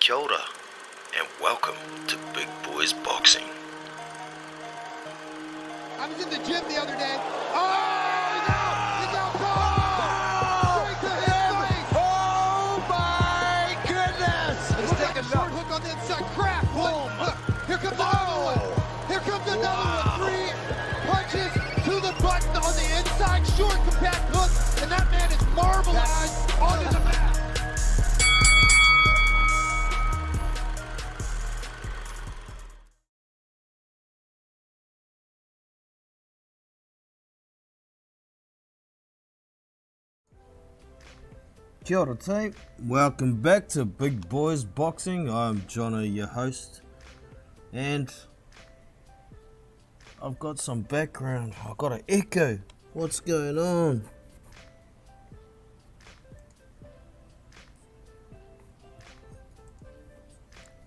Kia ora, and welcome to Big Boys Boxing. I was in the gym the other day. Oh, he's out! He's out cold! Straight to his face! Oh my goodness! He's taking a short hook on the inside. Crap! Look, here comes another one. Here comes another one. 3 punches to the button on the inside. Short compact hook, and that man is marbleized onto the mat. Kia ora team, welcome back to Big Boys Boxing. I'm Jono, your host, and I've got some background. I've got an echo. What's going on?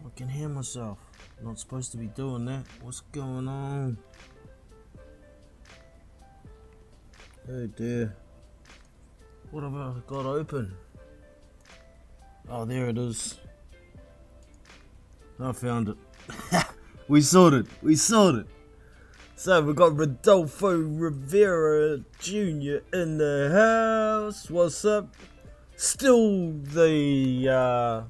I can hear myself. Not supposed to be doing that. What's going on? Oh dear. What have I got open? Oh, there it is. I found it. We sorted. So we got Rodolfo Rivera Jr. in the house. What's up? Still the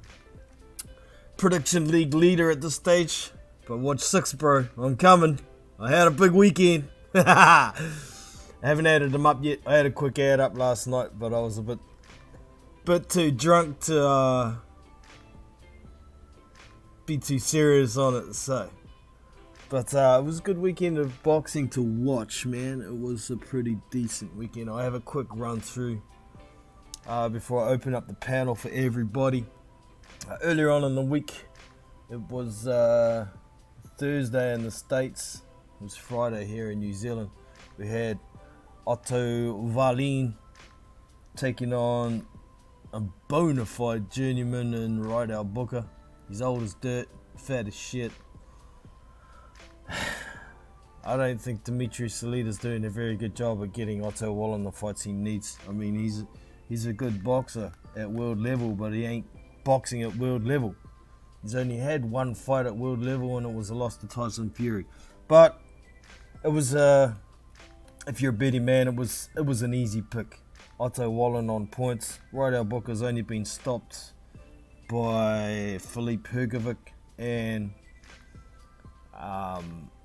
prediction league leader at this stage. But watch 6, bro. I'm coming. I had a big weekend. I haven't added them up yet. I had a quick add up last night, but I was a bit too drunk to be too serious on it. So, but it was a good weekend of boxing to watch, man. It was a pretty decent weekend. I have a quick run through before I open up the panel for everybody. Earlier on in the week, it was Thursday in the States. It was Friday here in New Zealand. We had Otto Wallin taking on a bona fide journeyman in Rydell Booker. He's old as dirt, fat as shit. I don't think Dimitri Salita's doing a very good job of getting Otto Wallin the fights he needs. I mean, he's a good boxer at world level, but he ain't boxing at world level. He's only had one fight at world level, and it was a loss to Tyson Fury. But it was if you're a betting man, it was an easy pick. Otto Wallin on points. Rydell Booker's only been stopped by Filip Hrgovic, and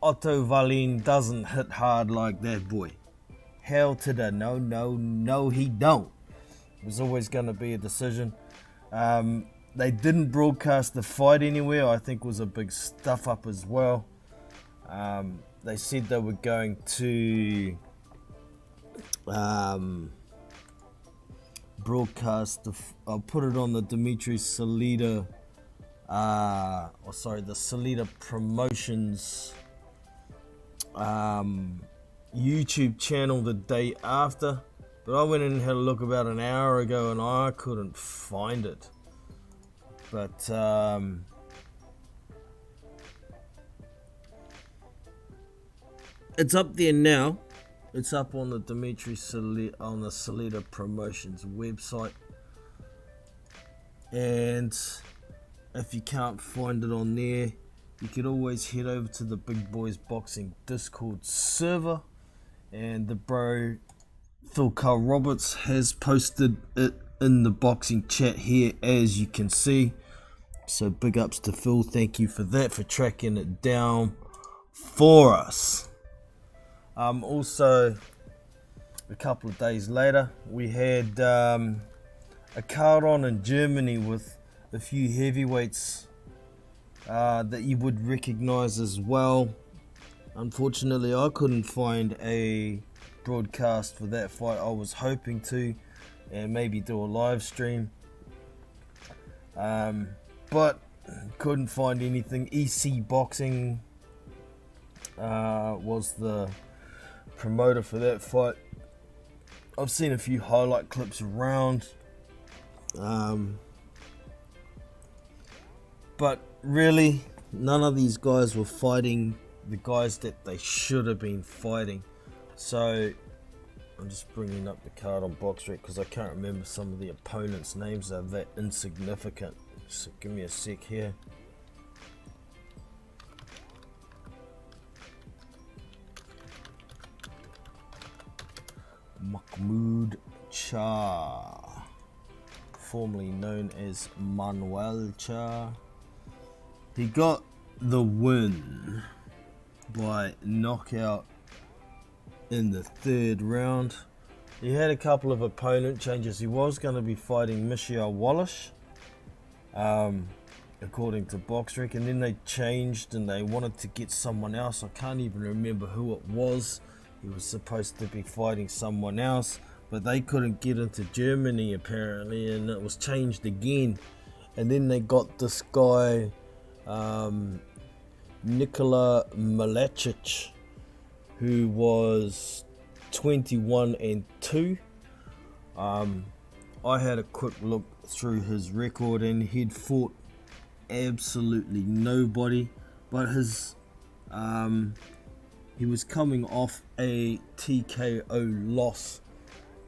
Otto Wallin doesn't hit hard like that boy. Hell to the no, he don't. It was always going to be a decision. They didn't broadcast the fight anywhere. I think it was a big stuff up as well. They said they were going to broadcast I'll put it on the Dimitri Salita the Salita Promotions YouTube channel the day after, but I went in and had a look about an hour ago and I couldn't find it. But it's up there now. It's up on the Dimitri Salita, on the Salita Promotions website. And if you can't find it on there, you could always head over to the Big Boys Boxing Discord server. And the bro, Phil Carl Roberts, has posted it in the boxing chat here, as you can see. So big ups to Phil. Thank you for that, for tracking it down for us. Also, a couple of days later, we had a card on in Germany with a few heavyweights that you would recognize as well. Unfortunately, I couldn't find a broadcast for that fight. I was hoping to, and maybe do a live stream, but couldn't find anything. EC Boxing was the promoter for that fight. I've seen a few highlight clips around, but really none of these guys were fighting the guys that they should have been fighting. So I'm just bringing up the card on BoxRec because I can't remember some of the opponents' names. Are that insignificant. So give me a sec here. Mahmoud Shah, formerly known as Manuel Shah. He got the win by knockout in the 3rd round. He had a couple of opponent changes. He was going to be fighting Michelle Wallace, according to BoxRec, and then they changed and they wanted to get someone else. I can't even remember who it was. He was supposed to be fighting someone else, but they couldn't get into Germany apparently, and it was changed again. And then they got this guy, Nicola Malachitch, who was 21-2. I had a quick look through his record, and he'd fought absolutely nobody, but his he was coming off a TKO loss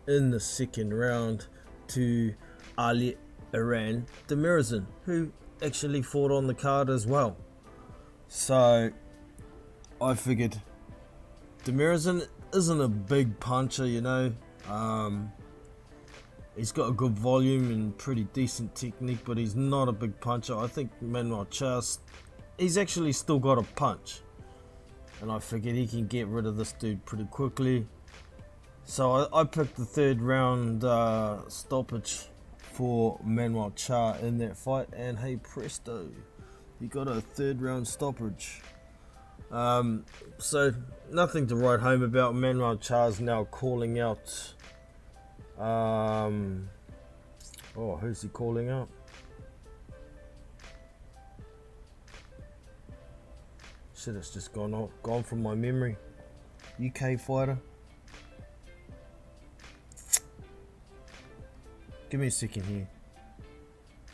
in the 2nd round to Ali Iran Demirazin, who actually fought on the card as well. So I figured Demirazin isn't a big puncher, you know. He's got a good volume and pretty decent technique, but he's not a big puncher. I think Manuel Shah, he's actually still got a punch, and I figured he can get rid of this dude pretty quickly. So I picked the 3rd round stoppage for Manuel Shah in that fight, and hey presto, he got a 3rd round stoppage. So nothing to write home about. Manuel Shah's now calling out, who's he calling out? Shit, it's just gone from my memory. UK fighter. Give me a second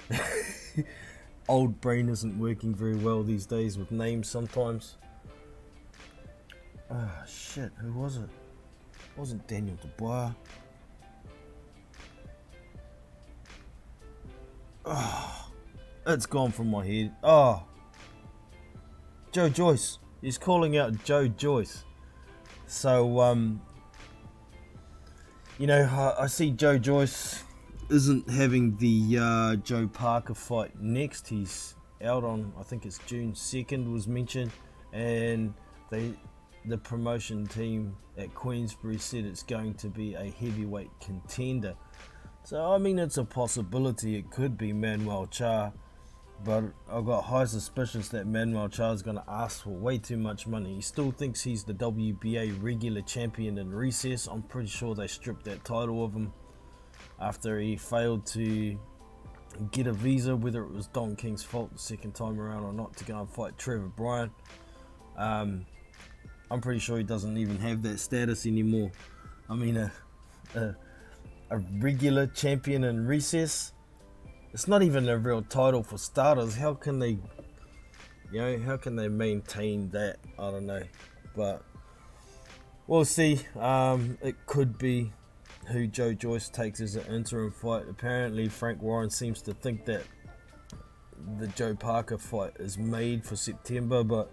here. Old brain isn't working very well these days with names sometimes. Ah, shit, who was it? It wasn't Daniel Dubois. It's gone from my head. Joe Joyce. He's calling out Joe Joyce. So, you know, I see Joe Joyce isn't having the Joe Parker fight next. He's out on, I think it's June 2nd was mentioned, and the promotion team at Queensbury said it's going to be a heavyweight contender. So I mean, it's a possibility it could be Manuel Shah, but I've got high suspicions that Manuel Shah is going to ask for way too much money. He still thinks he's the WBA regular champion in recess. I'm pretty sure they stripped that title of him after he failed to get a visa, whether it was Don King's fault the 2nd time around or not, to go and fight Trevor Bryan. I'm pretty sure he doesn't even have that status anymore. I mean, a regular champion in recess, it's not even a real title for starters. How can they, how can they maintain that? I don't know, but we'll see. It could be who Joe Joyce takes as an interim fight. Apparently Frank Warren seems to think that the Joe Parker fight is made for September, but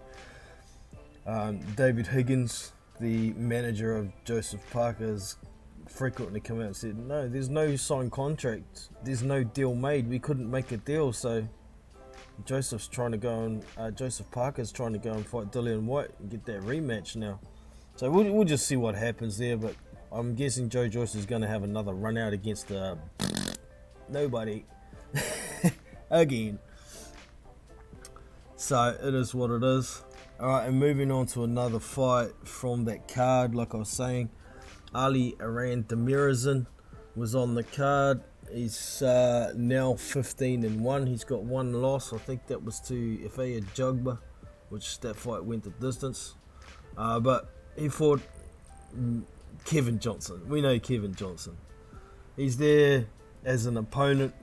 David Higgins, the manager of Joseph Parker, has frequently come out and said, no, there's no signed contract, there's no deal made, we couldn't make a deal. So Joseph Parker's trying to go and fight Dillian White and get that rematch now. So we'll just see what happens there, but I'm guessing Joe Joyce is going to have another run out against nobody again. So it is what it is. Alright, and moving on to another fight from that card. Like I was saying, Ali Iran Demirazin was on the card. He's now 15-1. He's got one loss. I think that was to Ifeaya Jugba, which that fight went the distance. But he fought Kevin Johnson. We know Kevin Johnson. He's there as an opponent.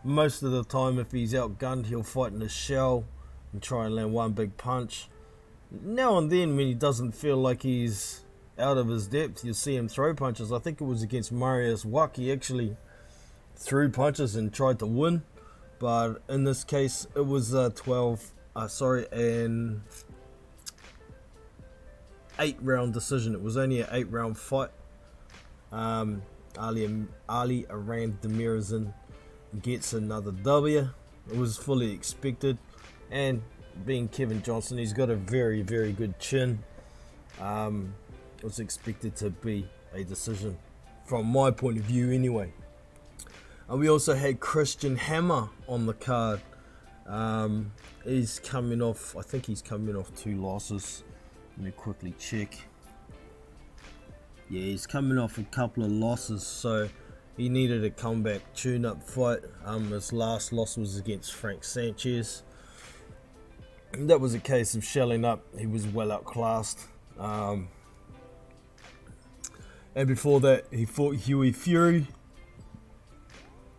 Most of the time, if he's outgunned, he'll fight in his shell and try and land one big punch. Now and then, when he doesn't feel like he's out of his depth, you'll see him throw punches. I think it was against Marius Wak. He actually threw punches and tried to win. but in this case it was an 8-round decision. It was only an 8-round fight. Ali Arandamirezin gets another W. It was fully expected, and being Kevin Johnson, he's got a very, very good chin. It was expected to be a decision from my point of view anyway. We also had Christian Hammer on the card. He's coming off, I think he's coming off 2 losses. Let me quickly check. Yeah, he's coming off a couple of losses, so he needed a comeback tune-up fight. His last loss was against Frank Sanchez. And that was a case of shelling up. He was well outclassed. And before that, he fought Hughie Fury.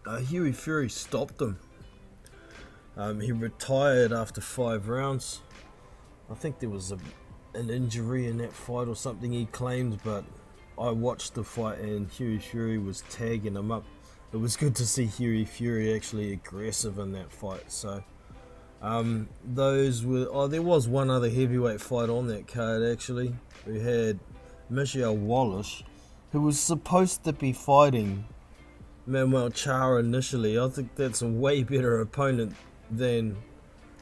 Hughie Fury stopped him. He retired after 5 rounds. I think there was an injury in that fight or something he claimed, but I watched the fight and Hughie Fury was tagging him up. It was good to see Hughie Fury actually aggressive in that fight. So those were. There was one other heavyweight fight on that card actually. We had Michelle Wallace, who was supposed to be fighting Manuel Chara initially. I think that's a way better opponent than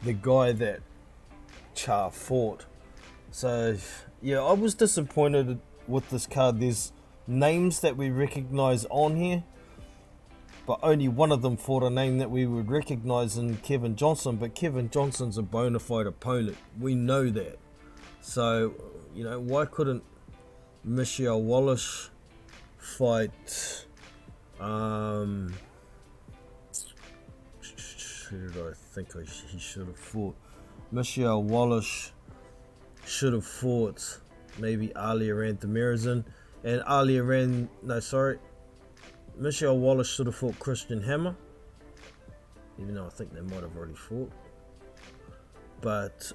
the guy that Char fought. So yeah, I was disappointed with this card. There's names that we recognize on here, but only one of them fought a name that we would recognize in Kevin Johnson. But Kevin Johnson's a bona fide opponent. We know that. So, you know, why couldn't Michelle Wallace fight who did I think he should have fought? Michelle Wallace should have fought maybe Ali Arandamirezin, and Michelle Wallace should have fought Christian Hammer, even though I think they might have already fought. But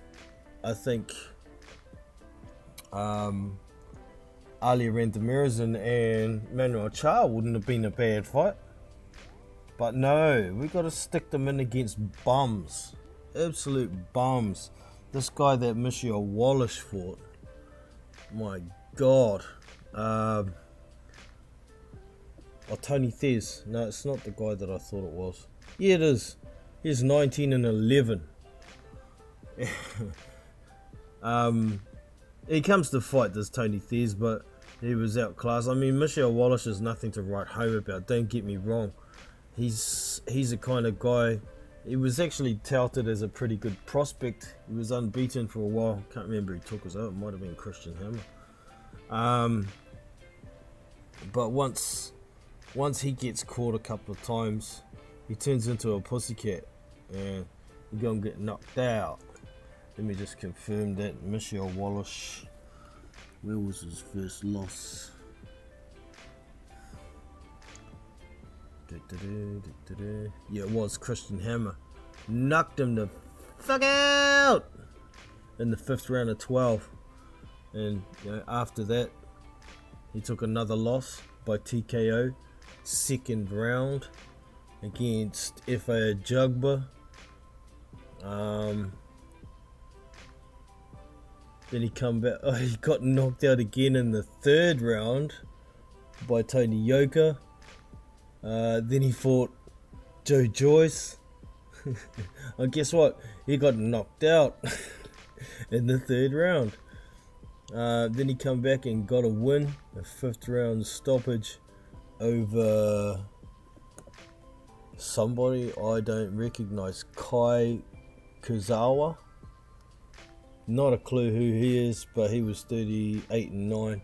I think Ali Arandamirezin and Manuel Char wouldn't have been a bad fight. But no, we got to stick them in against bums, absolute bums. This guy that Michelle Wallace fought, my God. Tony Thez. No, it's not the guy that I thought it was. Yeah, it is. He's 19-11. He comes to fight this Tony Thez, but he was outclassed. I mean, Michelle Wallace is nothing to write home about. Don't get me wrong. He's the kind of guy. He was actually touted as a pretty good prospect. He was unbeaten for a while. Can't remember who took us out. It might have been Christian Hammer. But once he gets caught a couple of times, he turns into a pussycat and he's gonna get knocked out. Let me just confirm that. Michelle Wallace, where was his first loss? Yeah, it was Christian Hammer. Knocked him the fuck out in the 5th round of 12. And you know, after that, he took another loss by TKO, 2nd round against F.A. Jugba. Then he come back. Oh, he got knocked out again in the 3rd round by Tony Yoka. Then he fought Joe Joyce. And guess what? He got knocked out in the 3rd round. Then he come back and got a win, a 5th round stoppage over somebody I don't recognize, Kai Kuzawa. Not a clue who he is, but he was 38-9.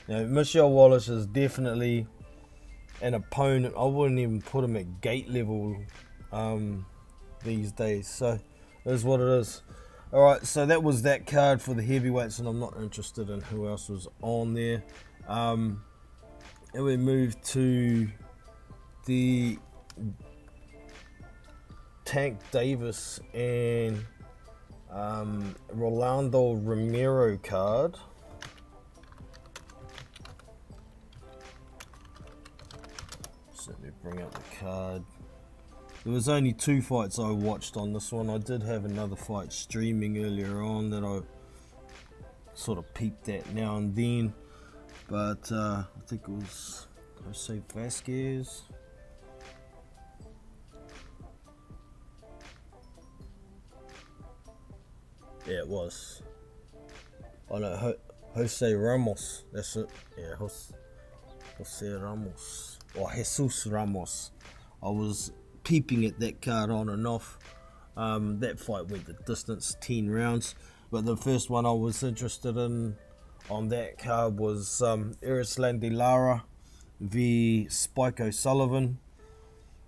Now, Michelle Wallace is definitely an opponent. I wouldn't even put him at gate level these days. So it is what it is. Alright, so that was that card for the heavyweights, and I'm not interested in who else was on there. And we move to the Tank Davis and Rolando Romero card. So let me bring up the card. There was only 2 fights I watched on this one. I did have another fight streaming earlier on that I sort of peeped at now and then. But I think it was Jose Vasquez. Yeah, it was. Oh no, Jose Ramos. That's it. Yeah, Jose Ramos. Or Jesus Ramos. I was peeping at that card on and off. That fight went the distance, 10 rounds. But the first one I was interested in on that card was Erislandy Lara v Spike O'Sullivan.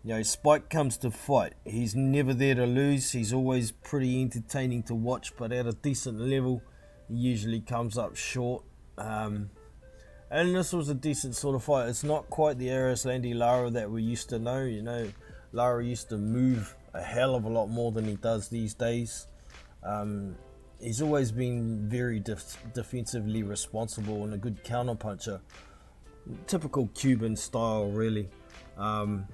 You know, Spike comes to fight. He's never there to lose. He's always pretty entertaining to watch, but at a decent level, he usually comes up short. And this was a decent sort of fight. It's not quite the Erislandy Lara that we used to know. You know, Lara used to move a hell of a lot more than he does these days. He's always been very defensively responsible and a good counterpuncher. Typical Cuban style, really. And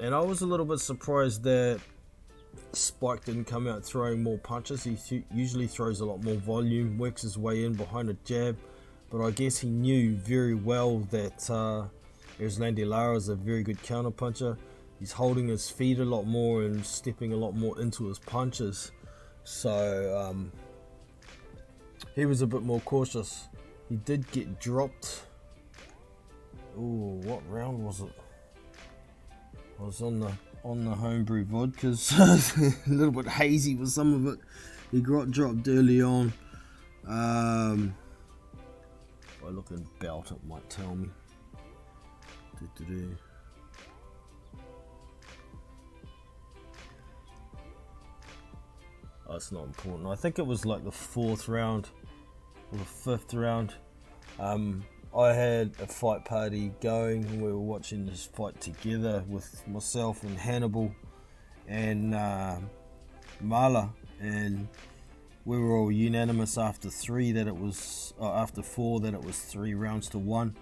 I was a little bit surprised that Spike didn't come out throwing more punches. He usually throws a lot more volume, works his way in behind a jab. But I guess he knew very well that Erislandy Lara is a very good counterpuncher. He's holding his feet a lot more and stepping a lot more into his punches. So he was a bit more cautious. He did get dropped. Ooh, what round was it? I was on the homebrew vodkas. A little bit hazy with some of it. He got dropped early on. If I look in belt, it might tell me. Oh, it's not important. I think it was like the 4th round or the 5th round. I had a fight party going and we were watching this fight together with myself and Hannibal and Mala, and we were all unanimous after 4 that it was 3 rounds to 1.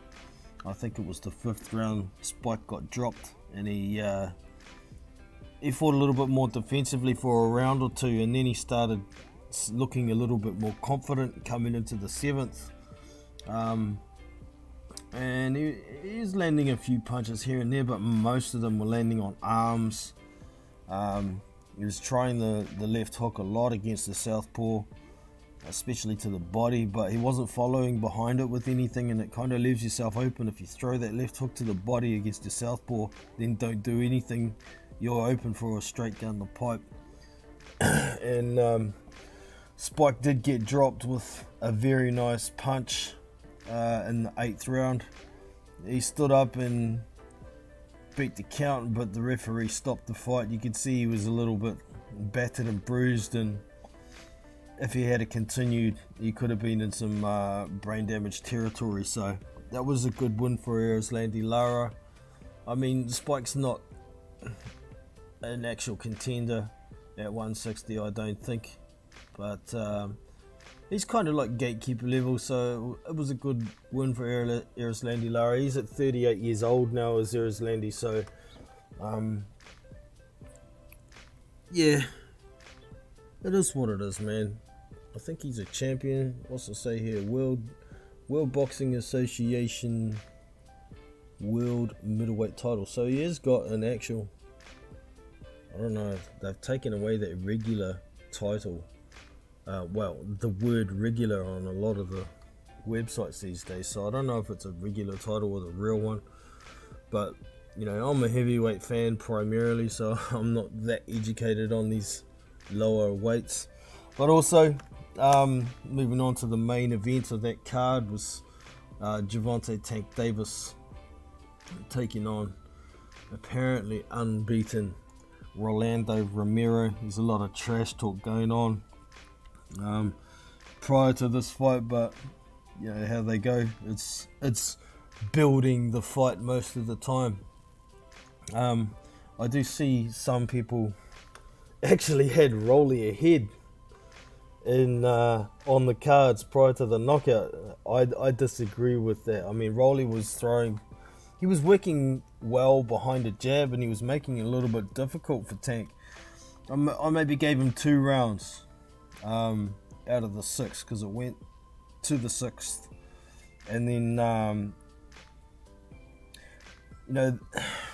I think it was the 5th round Spike got dropped, and he fought a little bit more defensively for a round or 2, and then he started looking a little bit more confident coming into the 7th. And he was landing a few punches here and there, but most of them were landing on arms. He was trying the left hook a lot against the southpaw, especially to the body, but he wasn't following behind it with anything, and it kind of leaves yourself open. If you throw that left hook to the body against the southpaw, then don't do anything, you're open for a straight down the pipe. And Spike did get dropped with a very nice punch in the 8th round. He stood up and beat the count, but the referee stopped the fight. You could see he was a little bit battered and bruised, and if he had continued, he could have been in some brain damage territory. So that was a good win for Erislandy Lara. I mean, Spike's not an actual contender at 160, I don't think, but he's kind of like gatekeeper level, so it was a good win for Erislandy Lara. He's at 38 years old now as Erislandy, so yeah, it is what it is, man. I think he's a champion. What's it say here? World Boxing Association World Middleweight title. So he has got an actual, I don't know, they've taken away that regular title. Well, the word regular on a lot of the websites these days, so I don't know if it's a regular title or the real one. But you know, I'm a heavyweight fan primarily, so I'm not that educated on these lower weights. But also, moving on to the main event of that card was Gervonta Tank Davis taking on apparently unbeaten Rolando Romero. There's a lot of trash talk going on prior to this fight, but you know how they go. It's building the fight most of the time. I do see some people actually had Rolly ahead in on the cards prior to the knockout. I disagree with that. I mean, Rolly was throwing, he was working well behind the jab, and he was making it a little bit difficult for Tank. I maybe gave him 2 rounds out of the 6 because it went to the 6th. And then,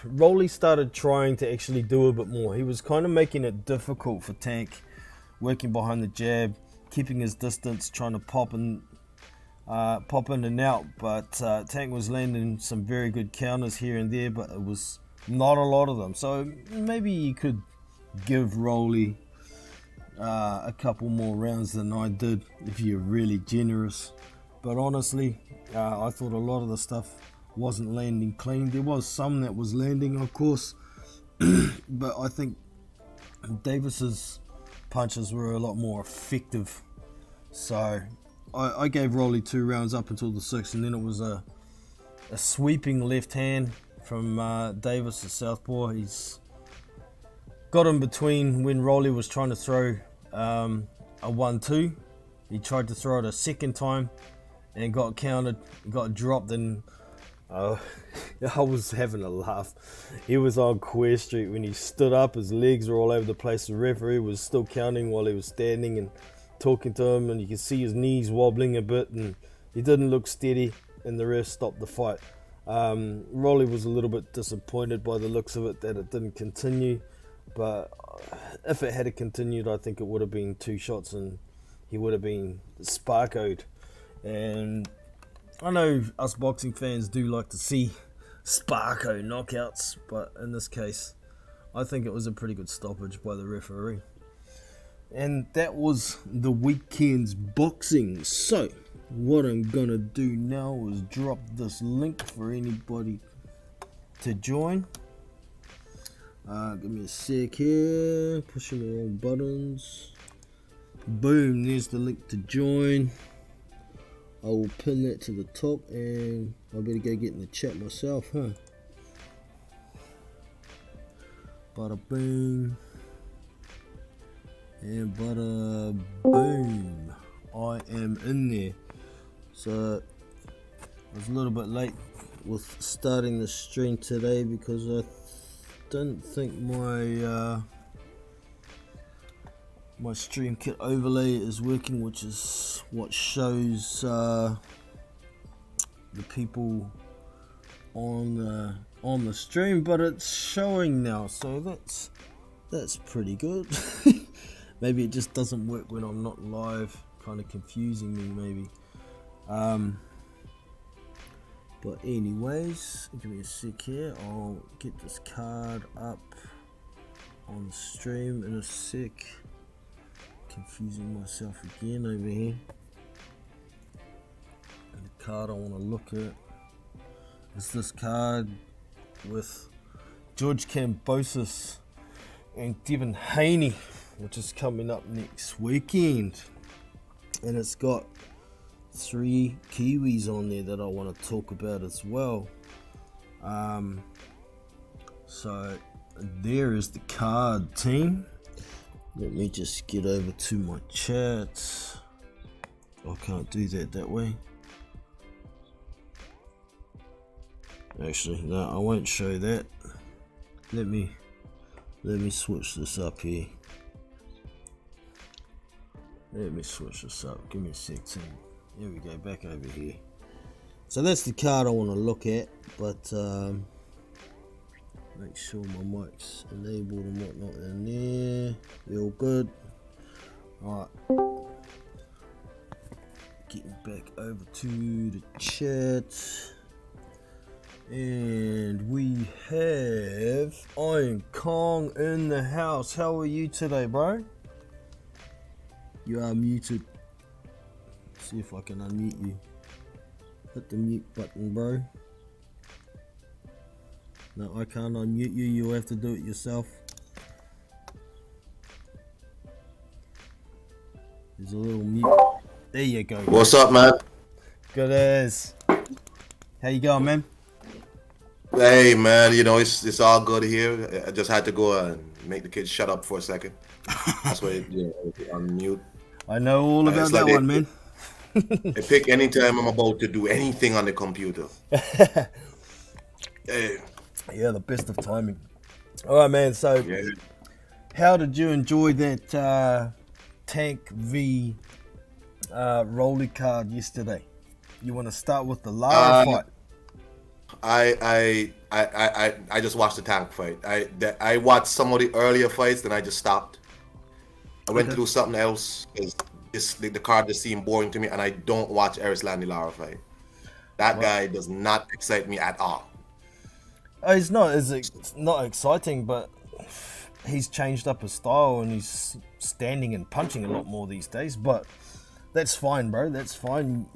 Rolly started trying to actually do a bit more. He was kind of making it difficult for Tank, working behind the jab, keeping his distance, trying to pop in and out. But Tank was landing some very good counters here and there, but it was not a lot of them. So maybe you could give Rolly a couple more rounds than I did if you're really generous. But honestly, I thought a lot of the stuff wasn't landing clean. There was some that was landing, of course, but I think Davis's punches were a lot more effective. So I gave Rolly 2 rounds up until the 6th, and then it was a sweeping left hand from Davis, the southpaw. He's got in between when Rolly was trying to throw a 1-2. He tried to throw it a second time and got countered, got dropped, and I was having a laugh. He was on Queer Street when he stood up, his legs were all over the place. The referee was still counting while he was standing and talking to him, and you could see his knees wobbling a bit, and he didn't look steady, and the ref stopped the fight. Rolly was a little bit disappointed by the looks of it that it didn't continue, but if it had continued, I think it would have been 2 shots and he would have been sparkoed. And I know us boxing fans do like to see sparko knockouts, but in this case, I think it was a pretty good stoppage by the referee. And that was the weekend's boxing. So, what I'm gonna do now is drop this link for anybody to join. Give me a sec here, pushing the wrong buttons. Boom, there's the link to join. I will pin that to the top, and I better go get in the chat myself, huh? Bada boom. And bada boom. I am in there. So I was a little bit late with starting the stream today because I didn't think my my stream kit overlay is working, which is what shows the people on the stream, but it's showing now, so that's pretty good. Maybe it just doesn't work when I'm not live, kind of confusing me maybe. But anyways, give me a sec here. I'll get this card up on the stream in a sec. Confusing myself again over here. And the card I want to look at is this card with George Kambosos and Devin Haney, which is coming up next weekend. And it's got 3 Kiwis on there that I want to talk about as well. So there is the card, team. Let me just get over to my chat. I can't do that way. Actually, no, I won't show that. Let me switch this up here. Let me switch this up. Give me a sec, team. Here we go, back over here. So that's the card I want to look at, but make sure my mic's enabled and whatnot in there. We're all good. Alright. Getting back over to the chat. And we have Iron Kong in the house. How are you today, bro? You are muted. See if I can unmute you. Hit the mute button, bro. No, I can't unmute you. You'll have to do it yourself. There's a little mute. There you go. What's up, man? Good as. How you going, man? Hey, man. You know, it's all good here. I just had to go and make the kids shut up for a second. That's why on mute. I know all about that one, man. They pick any time I'm about to do anything on the computer. Hey, Yeah, the best of timing. All right, man. So, Yeah. how did you enjoy that Tank v Rolly card yesterday? You want to start with the Lara fight? I just watched the Tank fight. I watched some of the earlier fights, then I just stopped. I went to do something else because the card just seemed boring to me, and I don't watch Erislandy Lara fight. That guy does not excite me at all. He's not it's not exciting, but he's changed up his style and he's standing and punching a lot more these days. But that's fine, bro. That's fine.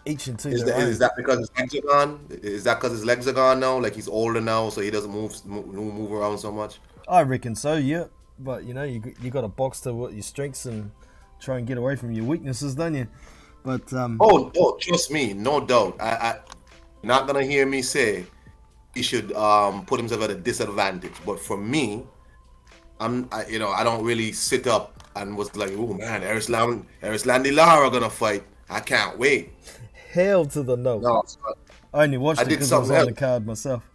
Each and to their own. Is that because his legs are gone? Is that because his legs are gone now? Like he's older now, so he doesn't move around so much? I reckon so, yeah. But you know, you got to box to what your strengths and try and get away from your weaknesses, don't you? But oh, trust me, no doubt. I not gonna hear me say he should put himself at a disadvantage. But for me, I don't really sit up and was like, oh man, Erislandy Lara gonna fight. I can't wait. Hell to the no. No, I only watched it because I was on the card myself.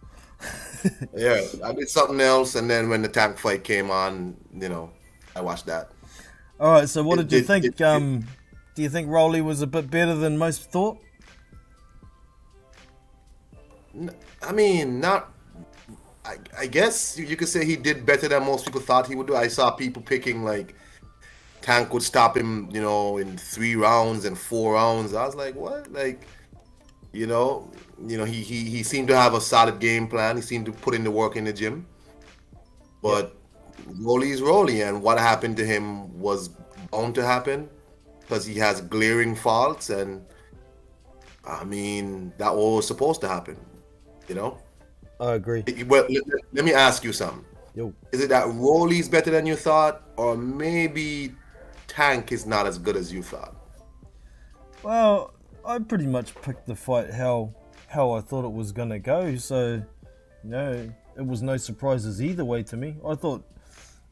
Yeah, I did something else, and then when the Tank fight came on, I watched that. All right, so what did you think? Do you think Rolly was a bit better than most thought? I mean, not. I guess you could say he did better than most people thought he would do. I saw people picking like Tank would stop him, in 3 rounds and 4 rounds. I was like, what? Like, he seemed to have a solid game plan. He seemed to put in the work in the gym. But Rolly is Rolly, and what happened to him was bound to happen because he has glaring faults, and I mean that was supposed to happen. I agree. Well, let me ask you something. Yo. Is it that Rolly's better than you thought, or maybe Tank is not as good as you thought? Well, I pretty much picked the fight how I thought it was gonna go, so it was no surprises either way to me. I thought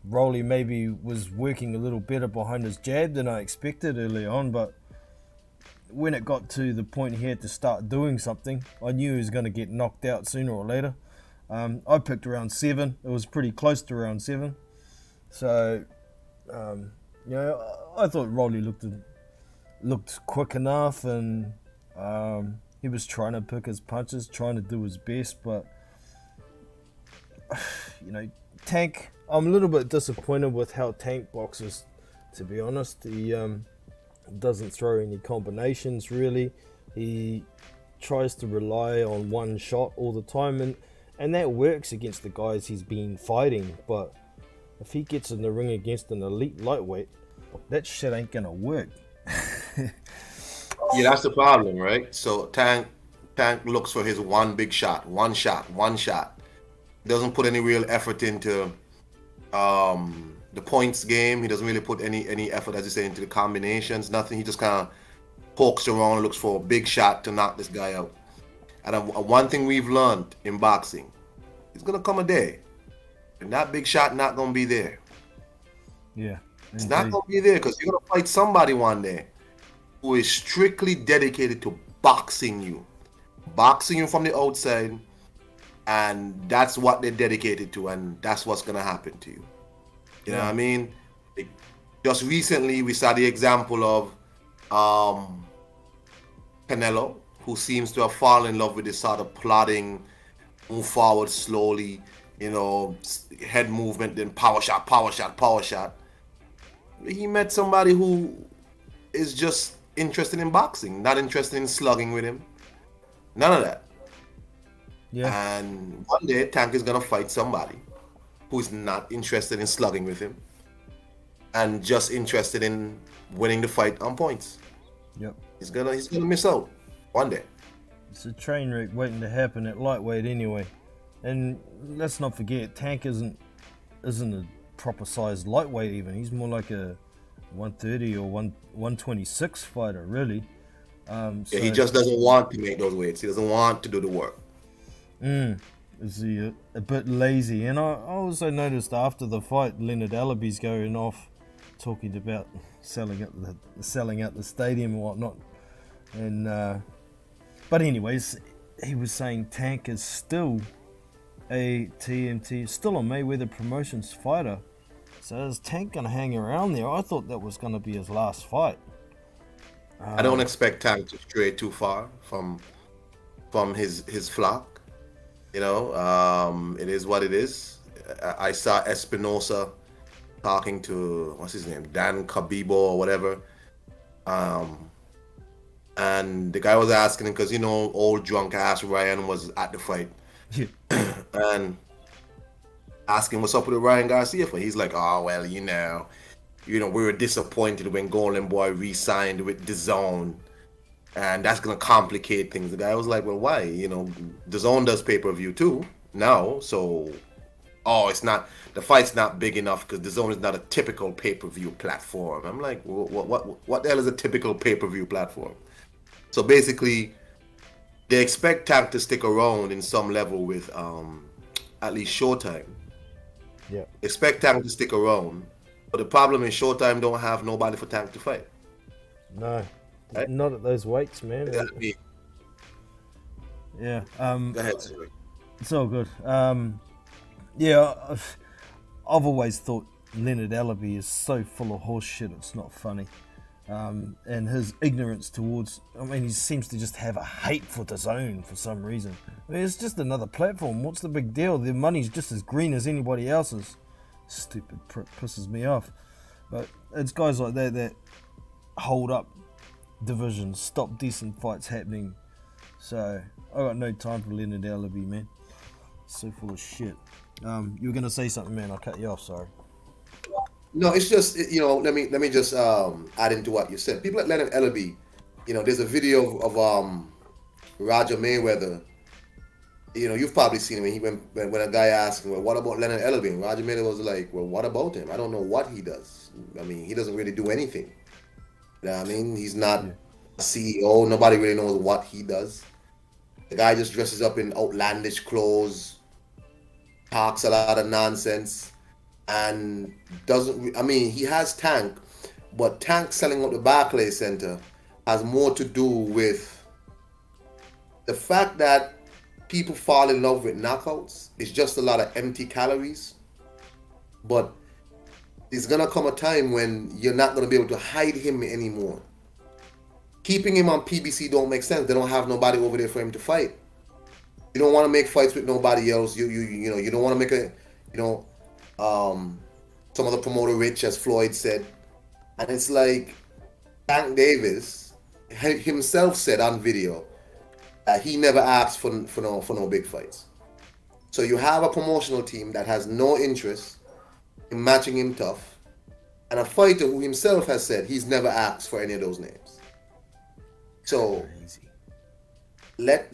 Rolly maybe was working a little better behind his jab than I expected early on, but when it got to the point he had to start doing something, I knew he was going to get knocked out sooner or later. I picked round 7. It was pretty close to round 7. So, I thought Rolly looked quick enough, and he was trying to pick his punches, trying to do his best, but Tank, I'm a little bit disappointed with how Tank boxes, to be honest. He doesn't throw any combinations really. He tries to rely on one shot all the time, and that works against the guys he's been fighting, but if he gets in the ring against an elite lightweight, that shit ain't gonna work. Yeah, that's the problem, right? So Tank looks for his one big shot, one shot. Doesn't put any real effort into the points game. He doesn't really put any effort, as you say, into the combinations, nothing. He just kind of pokes around and looks for a big shot to knock this guy out. And one thing we've learned in boxing, it's going to come a day, and that big shot not going to be there. Yeah. It's not going to be there because you're going to fight somebody one day who is strictly dedicated to boxing you from the outside, and that's what they're dedicated to, and that's what's going to happen to you. You know what I mean? Just recently, we saw the example of Canelo, who seems to have fallen in love with this sort of plodding, move forward slowly, head movement, then power shot. He met somebody who is just interested in boxing, not interested in slugging with him. None of that. Yeah. And one day, Tank is going to fight somebody who's not interested in slugging with him and just interested in winning the fight on points. Yep. He's gonna miss out one day. It's a train wreck waiting to happen at lightweight anyway. And let's not forget, Tank isn't a proper sized lightweight even. He's more like a 130 or 126 fighter, really. So he just doesn't want to make those weights. He doesn't want to do the work. Is he a bit lazy? And I also noticed after the fight, Leonard Alabi's going off talking about selling out the stadium and whatnot. And but anyways, he was saying Tank is still ATMT is still a Mayweather Promotions fighter. So is Tank going to hang around there? I thought that was going to be his last fight. I don't expect Tank to stray too far from his flock. You know, it is what it is. I saw Espinosa talking to, what's his name, Dan Kabibo or whatever. And the guy was asking him, because, you know, old drunk ass Ryan was at the fight. And asking what's up with the Ryan Garcia fight. He's like, oh, well, you know, we were disappointed when Golden Boy re-signed with DAZN. And that's going to complicate things. The guy was like, well, why? You know, DAZN does pay-per-view too now. So, it's not, the fight's not big enough because DAZN is not a typical pay-per-view platform. I'm like, what the hell is a typical pay-per-view platform? So basically, they expect Tank to stick around in some level with at least Showtime. Yeah. Expect Tank to stick around. But the problem is Showtime don't have nobody for Tank to fight. No. Right? Not at those weights, man. Yeah. Go ahead, sorry. It's all good. Yeah, I've always thought Leonard Ellaby is so full of horse shit, it's not funny. And his ignorance towards, I mean, he seems to just have a hate for DAZN for some reason. I mean, it's just another platform. What's the big deal? Their money's just as green as anybody else's. Stupid prick, pisses me off. But it's guys like that hold up divisions, stop decent fights happening. So I got no time for Leonard Ellaby, man. So full of shit. You were gonna say something, man. I cut you off. Sorry. No, it's just, you know, let me just add into what you said. People like Leonard Ellaby, you know, there's a video of Roger Mayweather. You know, you've probably seen him when a guy asked him, well, what about Leonard Ellaby? And Roger Mayweather was like, well, what about him? I don't know what he does. I mean, he doesn't really do anything. You know what I mean? He's not a CEO. Nobody really knows what he does. The guy just dresses up in outlandish clothes, talks a lot of nonsense, and doesn't, I mean, he has Tank, but Tank selling out the Barclays Center has more to do with the fact that people fall in love with knockouts. It's just a lot of empty calories. But there's gonna come a time when you're not gonna be able to hide him anymore. Keeping him on PBC don't make sense. They don't have nobody over there for him to fight. You don't want to make fights with nobody else. You know, you don't want to make a, you know, some other promoter rich, as Floyd said. And it's like Tank Davis himself said on video that he never asked for no big fights. So you have a promotional team that has no interest in matching him tough, and a fighter who himself has said he's never asked for any of those names. So let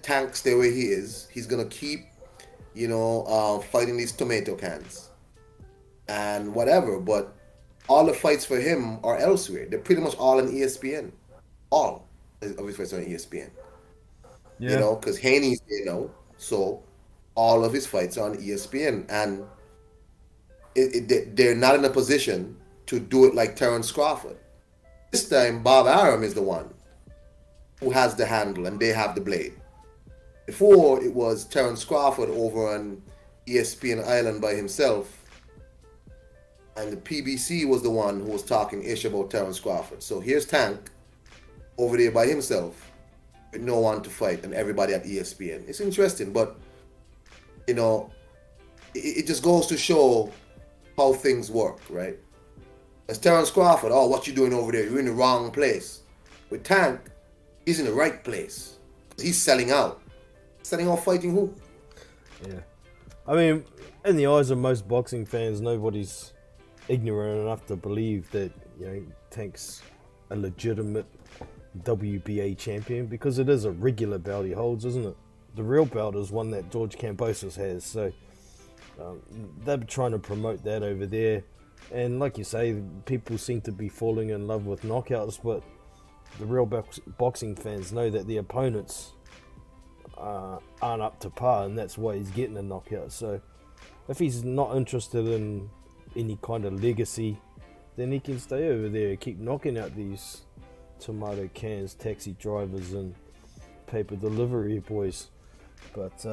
Tank stay where he is. He's gonna keep, you know, fighting these tomato cans and whatever. But all the fights for him are elsewhere. They're pretty much all on ESPN. All of his fights are on ESPN. Yeah. You know, because Haney's there now, so all of his fights are on ESPN, and they're not in a position to do it like Terence Crawford. This time, Bob Arum is the one who has the handle and they have the blade. Before, it was Terence Crawford over on ESPN Island by himself, and the PBC was the one who was talking ish about Terence Crawford. So here's Tank over there by himself with no one to fight and everybody at ESPN. It's interesting, but you know, it just goes to show how things work, right? As Terence Crawford, oh, what you doing over there? You're in the wrong place. With Tank, he's in the right place. He's selling out. Selling out fighting who? Yeah. I mean, in the eyes of most boxing fans, nobody's ignorant enough to believe that, you know, Tank's a legitimate WBA champion, because it is a regular belt he holds, isn't it? The real belt is one that George Kambosos has, so they're trying to promote that over there. And like you say, people seem to be falling in love with knockouts, but the real boxing fans know that the opponents aren't up to par, and that's why he's getting a knockout. So if he's not interested in any kind of legacy, then he can stay over there, keep knocking out these tomato cans, taxi drivers and paper delivery boys. But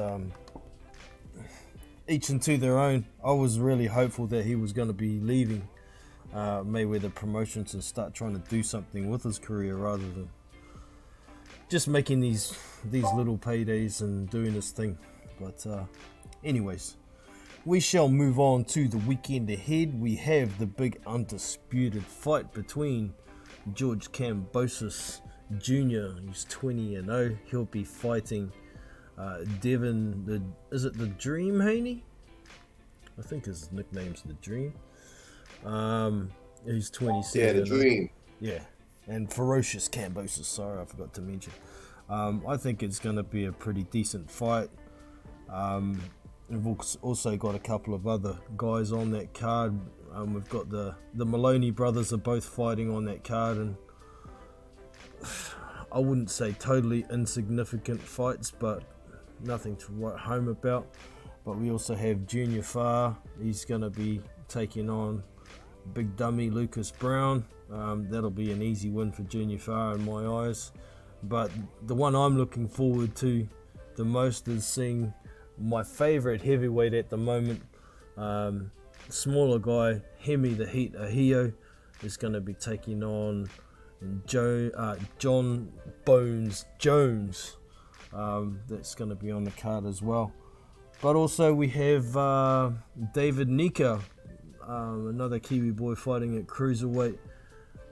each into their own. I was really hopeful that he was going to be leaving Mayweather Promotions and start trying to do something with his career rather than just making these little paydays and doing his thing. But anyways, we shall move on to the weekend ahead. We have the big undisputed fight between George Kambosos Jr. He's 20-0. He'll be fighting Devin, is it the Dream Haney? I think his nickname's the Dream. He's 27. Yeah, the Dream. Yeah, and Ferocious Kambosos. Sorry, I forgot to mention. I think it's going to be a pretty decent fight. We've also got a couple of other guys on that card. We've got the Maloney brothers are both fighting on that card, and I wouldn't say totally insignificant fights, but nothing to write home about. But we also have Junior Farr. He's going to be taking on big dummy Lucas Brown. That'll be an easy win for Junior Farr in my eyes. But the one I'm looking forward to the most is seeing my favorite heavyweight at the moment, smaller guy, Hemi the Heat Ahio, is going to be taking on John Bones Jones. That's going to be on the card as well. But also we have David Nika, another Kiwi boy fighting at cruiserweight.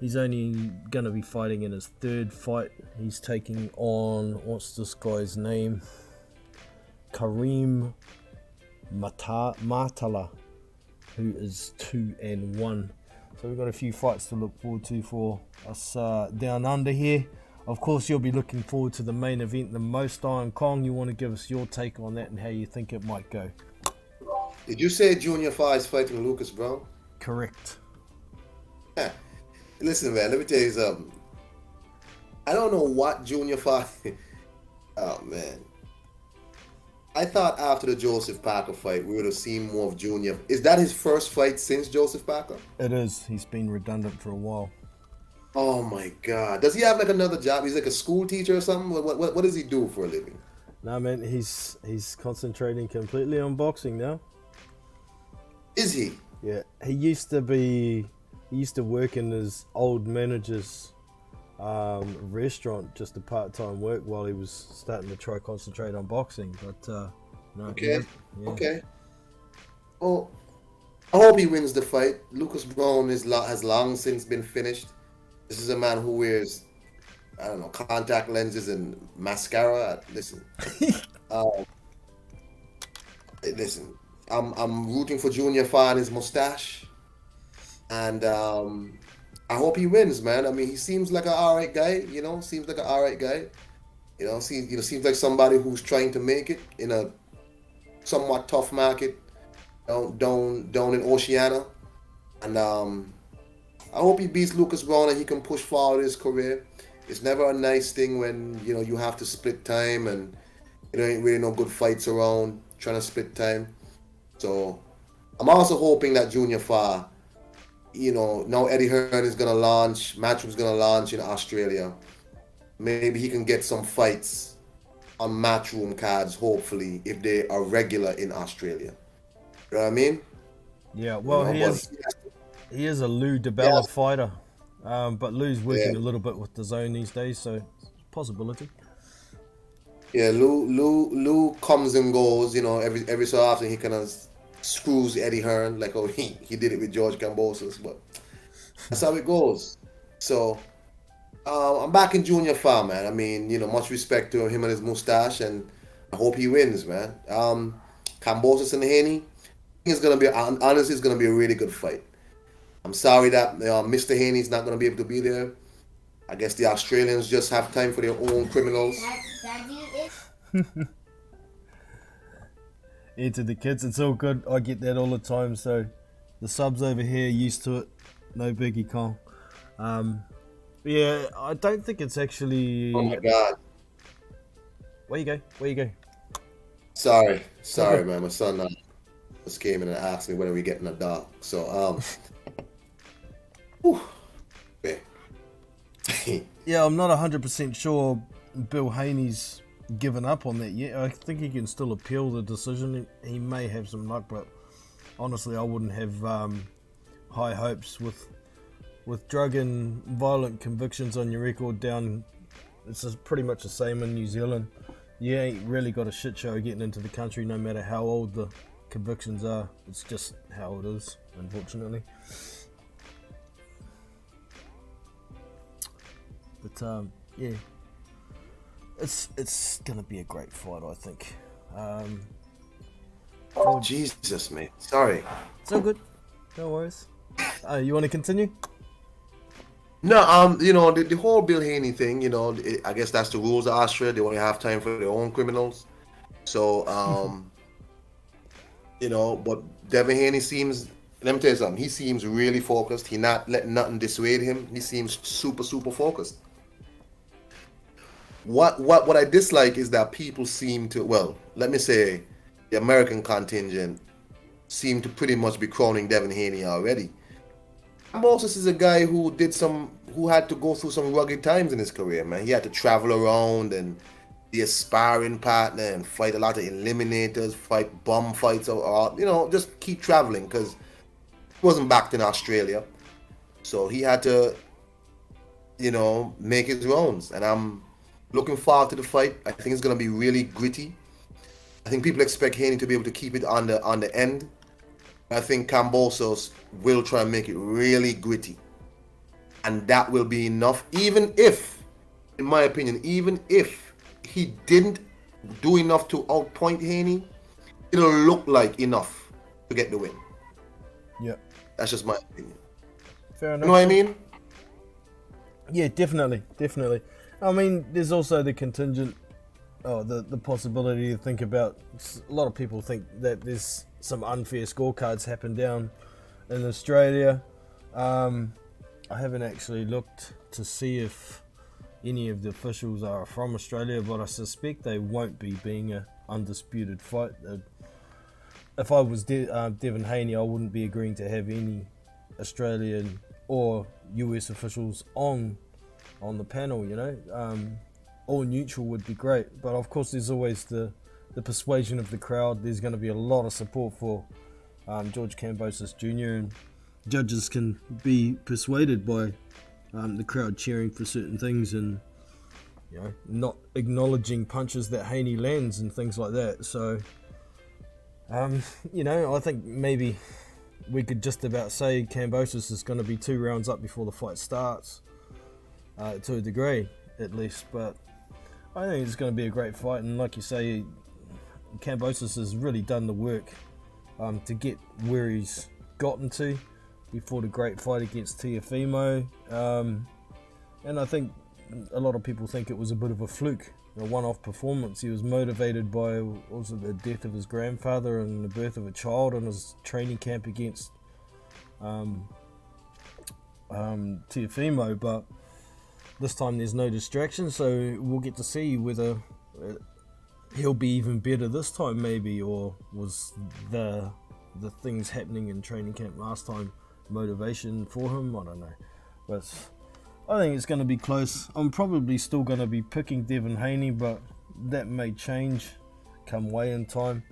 He's only going to be fighting in his third fight. He's taking on, what's this guy's name? Kareem Matala, who is 2-1. So we've got a few fights to look forward to for us down under here. Of course, you'll be looking forward to the main event, the Most Iron Kong. You want to give us your take on that and how you think it might go? Did you say Junior Farr is fighting Lucas Brown? Correct. Yeah. Listen, man, let me tell you something. I don't know what Junior Farr... Oh, man. I thought after the Joseph Parker fight, we would have seen more of Junior. Is that his first fight since Joseph Parker? It is. He's been redundant for a while. Oh, my God. Does he have like another job? He's like a school teacher or something? What does he do for a living? Nah, man, he's concentrating completely on boxing now. Is he? Yeah, he used to work in his old manager's restaurant, just a part-time work while he was starting to try concentrate on boxing. But no. Okay. Yeah. Okay. Well, I hope he wins the fight. Lucas Brown has long since been finished. This is a man who wears, I don't know, contact lenses and mascara. Listen, listen. I'm rooting for Junior Farr and his mustache, and I hope he wins, man. I mean, he seems like an alright guy. Seems like somebody who's trying to make it in a somewhat tough market down in Oceania, and I hope he beats Lucas Brown and he can push forward his career. It's never a nice thing when you have to split time and ain't really no good fights around trying to split time. So I'm also hoping that Junior Farr, now Eddie Hearn is gonna launch, Matchroom's gonna launch in Australia. Maybe he can get some fights on Matchroom cards, hopefully, if they are regular in Australia. You know what I mean? Yeah, well, he is a Lou DiBella fighter, but Lou's working a little bit with the zone these days, so it's a possibility. Yeah, Lou comes and goes. Every so often he kind of screws Eddie Hearn, like he did it with George Kambosos, but that's how it goes. So I'm back in Junior Farr, man. I mean, much respect to him and his mustache, and I hope he wins, man. Kambosos and Haney, it's gonna be a really good fight. I'm sorry that Mr. Haney's not gonna be able to be there. I guess the Australians just have time for their own criminals. Into the kids, it's all good. I get that all the time, so the subs over here are used to it. No biggie, Kong. Yeah, I don't think it's actually... Oh my God. Where you go? Sorry, man. My son just came in and asked me when are we getting a dog. So, yeah, I'm not 100% sure Bill Haney's given up on that yet. I think he can still appeal the decision. He may have some luck, but honestly, I wouldn't have high hopes with drug and violent convictions on your record down. It's just pretty much the same in New Zealand. You ain't really got a shit show getting into the country, no matter how old the convictions are. It's just how it is, unfortunately. But yeah, it's gonna be a great fight, I think. Oh, Jesus, mate. Sorry. It's all good. No worries. You want to continue? No, you know, the whole Bill Haney thing, you know, I guess that's the rules of Australia. They only have time for their own criminals. So, you know, but Devin Haney seems, let me tell you something, he seems really focused. He not letting nothing dissuade him. He seems super, super focused. What I dislike is that people seem to, well, let me say, the American contingent seem to pretty much be crowning Devin Haney already. Moses is a guy who had to go through some rugged times in his career, man. He had to travel around and be a sparring partner and fight a lot of eliminators, fight bum fights, or you know, just keep traveling because he wasn't back in Australia. So he had to, you know, make his rounds. And I'm looking forward to the fight. I think it's going to be really gritty. I think people expect Haney to be able to keep it on the end. I think Kambosos will try and make it really gritty. And that will be enough. Even if, in my opinion, even if he didn't do enough to outpoint Haney, it'll look like enough to get the win. Yeah. That's just my opinion. Fair enough. You know what I mean? Yeah, definitely. I mean, there's also the contingent, the possibility to think about. A lot of people think that there's some unfair scorecards happen down in Australia. I haven't actually looked to see if any of the officials are from Australia, but I suspect they won't be, being an undisputed fight. If I was Devin Haney, I wouldn't be agreeing to have any Australian or US officials on the panel, you know. All neutral would be great, but of course there's always the persuasion of the crowd. There's going to be a lot of support for George Kambosos Jr. and judges can be persuaded by the crowd cheering for certain things and, you know, not acknowledging punches that Haney lands and things like that. So, you know, I think maybe we could just about say Kambosos is going to be 2 rounds up before the fight starts, to a degree at least. But I think it's going to be a great fight, and like you say, Kambosos has really done the work to get where he's gotten to before the great fight against Teofimo. And I think a lot of people think it was a bit of a fluke, a one-off performance. He was motivated by also the death of his grandfather and the birth of a child in his training camp against Teofimo, but this time there's no distraction, so we'll get to see whether he'll be even better this time, maybe, or was the things happening in training camp last time motivation for him? I don't know, but I think it's going to be close. I'm probably still going to be picking Devin Haney, but that may change come weigh-in time.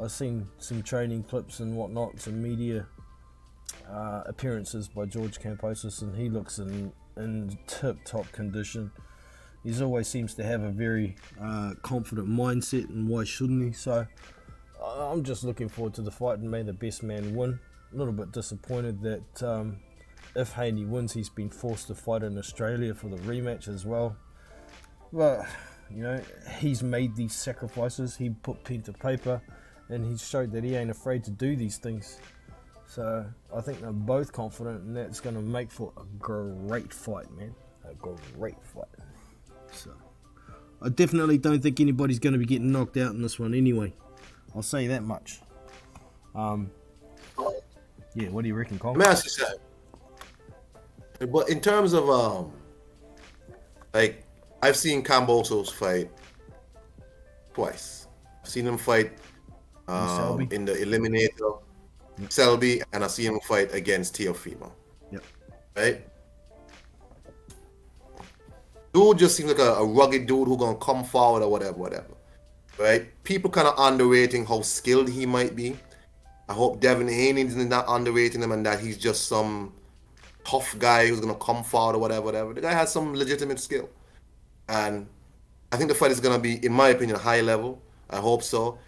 I've seen some training clips and whatnot, some media appearances by George Kambosos, and he looks in tip-top condition. He always seems to have a very confident mindset, and why shouldn't he? So I'm just looking forward to the fight, and may the best man win. A little bit disappointed that if Haney wins, he's been forced to fight in Australia for the rematch as well. But, you know, he's made these sacrifices. He put pen to paper, and he's showed that he ain't afraid to do these things. So I think they're both confident, and that's going to make for a great fight, man. A great fight. So I definitely don't think anybody's going to be getting knocked out in this one anyway. I'll say that much. Yeah, what do you reckon, Colin? Let me ask you something. But in terms of like, I've seen Kambosos fight twice. I've seen him fight in the Eliminator, Selby, and I've seen him fight against Teofimo. Yep. Right? Dude just seems like a rugged dude who gonna come forward or whatever. Right? People kind of underrating how skilled he might be. I hope Devin Haney is not underrating him and that he's just some tough guy who's gonna come forward or whatever. The guy has some legitimate skill, and I think the fight is gonna be, in my opinion, high level. I hope so.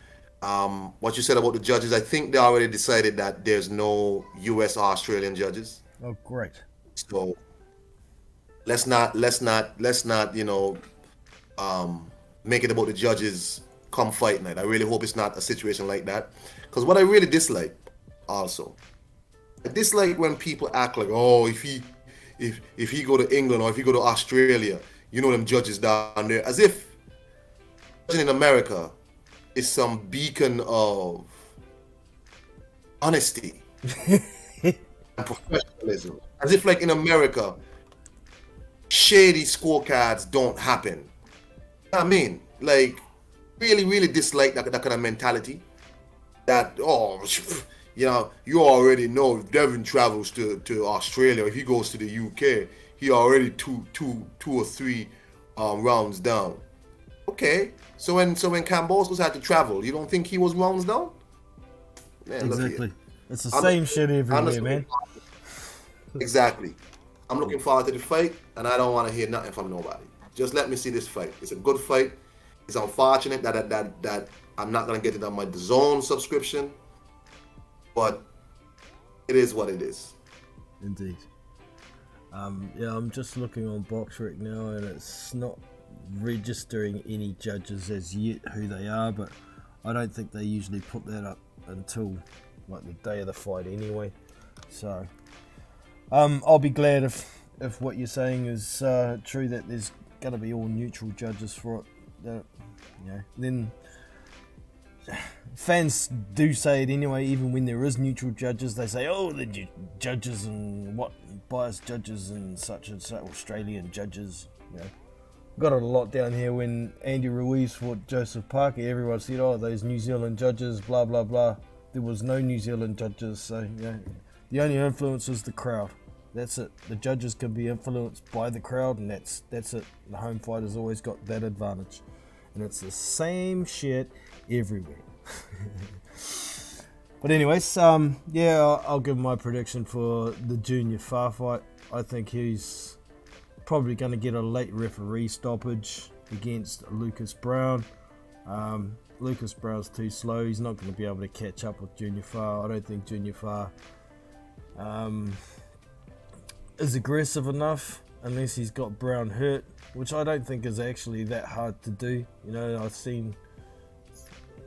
What you said about the judges, I think they already decided that there's no U.S. or Australian judges. Oh, great. So let's not make it about the judges come fight night. I really hope it's not a situation like that. Because what I really dislike also, I dislike when people act like, oh, if he go to England or if he go to Australia, them judges down there, as if judging in America is some beacon of honesty and professionalism. As if like in America, shady scorecards don't happen. I mean, like, really dislike that kind of mentality. That, you already know if Devin travels to Australia, if he goes to the UK, he already two or three rounds down. Okay, so when Kambosos had to travel, you don't think he was rounds down? Man, exactly. It's the same shit everywhere, man. Exactly. I'm looking forward to the fight, and I don't want to hear nothing from nobody. Just let me see this fight. It's a good fight. It's unfortunate that I'm not gonna get it on my DAZN subscription, but it is what it is. Indeed. I'm just looking on BoxRec now, and it's not registering any judges as yet who they are, but I don't think they usually put that up until like the day of the fight anyway. So I'll be glad if what you're saying is true, that there's gonna be all neutral judges for it. Then fans do say it anyway. Even when there is neutral judges, they say, oh, the judges and what biased judges and such Australian judges. Got it a lot down here when Andy Ruiz fought Joseph Parker. Everyone said, oh, those New Zealand judges, blah blah blah. There was no New Zealand judges, so the only influence is the crowd. That's it. The judges can be influenced by the crowd, and that's it. The home fighter's always got that advantage. And it's the same shit everywhere. But anyways, I'll give my prediction for the Junior Far fight. I think he's probably going to get a late referee stoppage against Lucas Brown. Lucas Brown's too slow. He's not going to be able to catch up with Junior Far. I don't think Junior Far is aggressive enough unless he's got Brown hurt, which I don't think is actually that hard to do. I've seen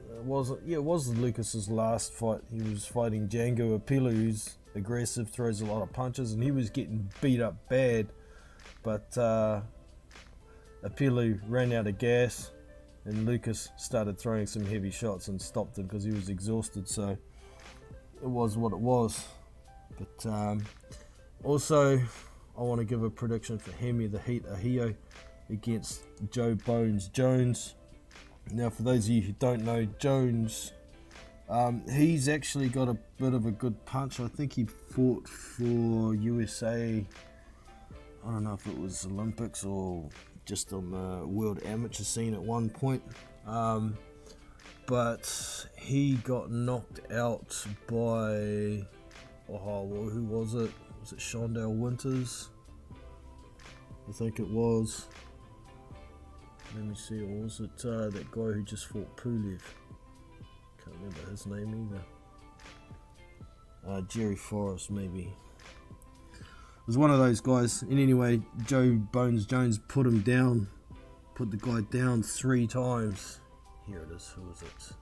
it was Lucas's last fight. He was fighting Django Apila, who's aggressive, throws a lot of punches, and he was getting beat up bad, but Apila ran out of gas and Lucas started throwing some heavy shots and stopped him because he was exhausted. So it was what it was. But also, I want to give a prediction for Hemi the Heat Ahio against Joe Bones Jones. Now, for those of you who don't know, Jones, he's actually got a bit of a good punch. I think he fought for USA. I don't know if it was Olympics or just on the world amateur scene at one point. But he got knocked out by, who was it? Was it Shondale Winters? I think it was. Let me see, or was it that guy who just fought Pulev? Can't remember his name either. Jerry Forrest, maybe. It was one of those guys. And anyway, Joe Bones Jones put him down, put the guy down 3 times. Here it is. Who was it?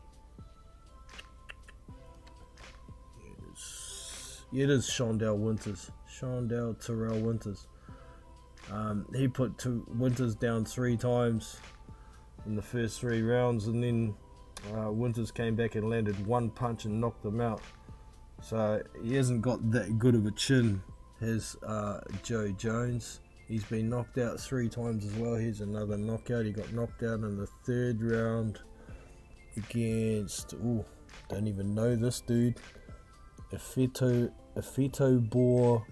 It is Shondale Winters. Shondale Terrell Winters. He put Winters down 3 times in the first 3 rounds, and then Winters came back and landed 1 punch and knocked him out. So he hasn't got that good of a chin as Joe Jones. He's been knocked out 3 times as well. Here's another knockout. He got knocked out in the 3rd round against, don't even know this dude, Efeto Bor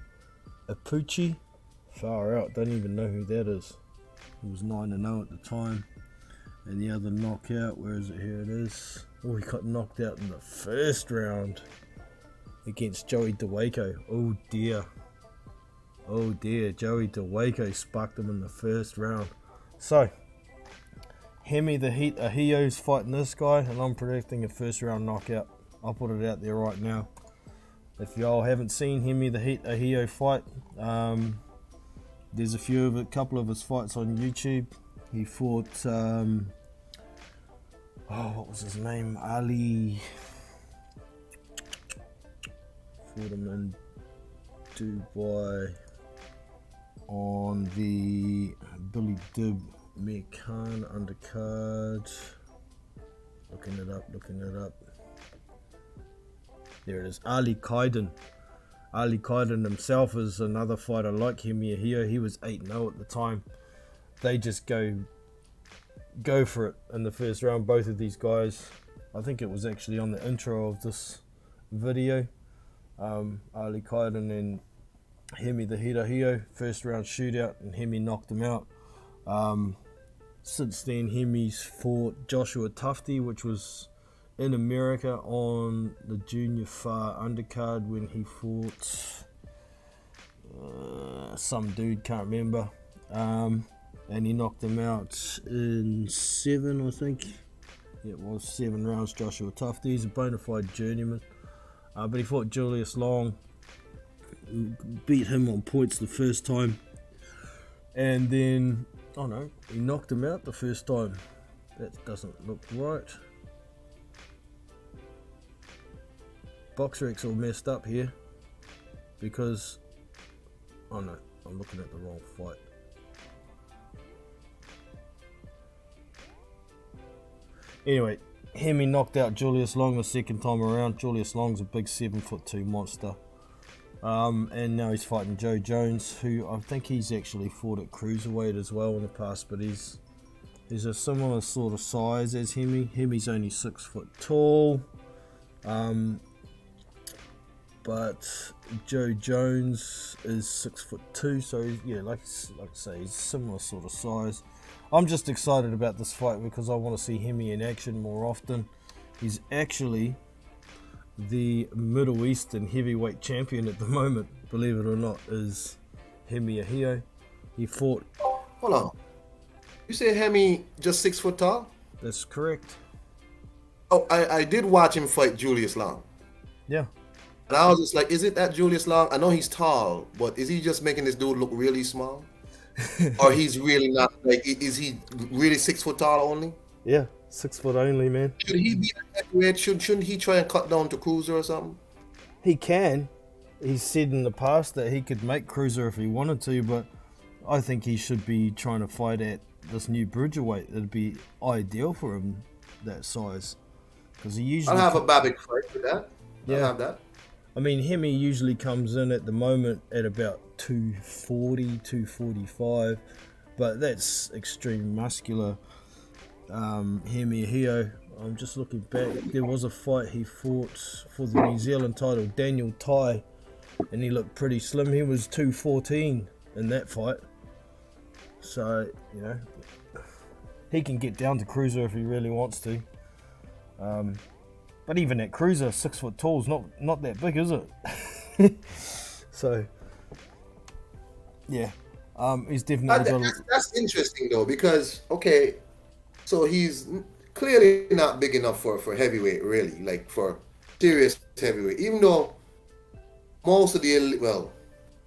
Apuchi. Far out, don't even know who that is. He was 9-0 at the time. And the other knockout, where is it? Here it is. Oh, he got knocked out in the first round against Joey Dawako. Oh dear. Oh dear, Joey Dawako sparked him in the first round. So, Haney the Heat Ahio's fighting this guy, and I'm predicting a first round knockout. I'll put it out there right now. If y'all haven't seen Haney the Heat Ahio fight, there's a couple of his fights on YouTube. He fought, what was his name? Ali. Fought him in Dubai on the Billy Dib Khan undercard. Looking it up. There it is. Ali Kaiden. Ali Kaiden himself is another fighter like Haney here. He was 8-0 at the time. They just go for it in the first round, both of these guys. I think it was actually on the intro of this video. Ali Kaiden and Haney the Heat Ahio, first round shootout, and Haney knocked him out. Since then, Haney's fought Joshua Tufty, which was in America on the junior far undercard when he fought some dude, can't remember. And he knocked him out in 7, I think. Yeah, it was 7 rounds, Joshua Tufty. He's a bona fide journeyman. But he fought Julius Long, beat him on points the first time. And then, he knocked him out the first time. That doesn't look right. BoxRec's all messed up here because, I'm looking at the wrong fight. Anyway, Haney knocked out Julius Long the second time around. Julius Long's a big 7'2" monster. And now he's fighting Joe Jones, who I think he's actually fought at cruiserweight as well in the past, but he's a similar sort of size as Haney. Haney's only 6 foot tall. But Joe Jones is 6'2", so yeah, like I say, he's similar sort of size. I'm just excited about this fight because I want to see Haney in action more often. He's actually the Middle Eastern heavyweight champion at the moment, believe it or not, is Haney Ahio. He fought... Hold on. You say Haney just 6 foot tall? That's correct. Oh, I did watch him fight Julius Long. Yeah. And I was just like, is it that Julius Long? I know he's tall, but is he just making this dude look really small? Or he's really not, like, is he really 6 foot tall only? Yeah, 6 foot only, man. Should he be a heavyweight? Shouldn't he try and cut down to cruiser or something? He can. He's said in the past that he could make cruiser if he wanted to, but I think he should be trying to fight at this new Bridgerweight. It'd be ideal for him, that size. Because he usually... I'll have a Babbitt fight with that. Yeah. I'll have that. I mean, Haney usually comes in at the moment at about 240, 245, but that's extreme muscular. Haney Ahio, I'm just looking back, there was a fight he fought for the New Zealand title, Daniel Tai, and he looked pretty slim. He was 214 in that fight. So, he can get down to cruiser if he really wants to. But even at cruiser, 6 foot tall is not that big, is it? So, yeah, he's definitely. That's interesting though, because okay, so he's clearly not big enough for heavyweight, really, like for serious heavyweight. Even though most of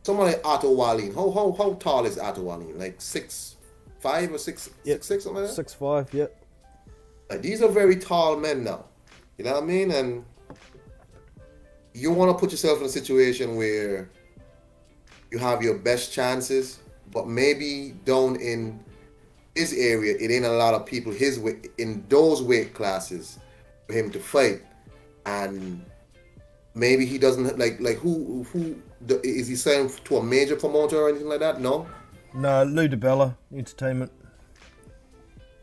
someone like Otto Wallin, how tall is Otto Wallin? Like 6'5" or 6'6", something like that. 6'5", yep. Like, these are very tall men now. You know what I mean? And you want to put yourself in a situation where you have your best chances, but maybe down in his area, it ain't a lot of people his way in those weight classes for him to fight, and maybe he doesn't like who is he signed to a major promoter or anything like that? No, Lou DiBella Entertainment.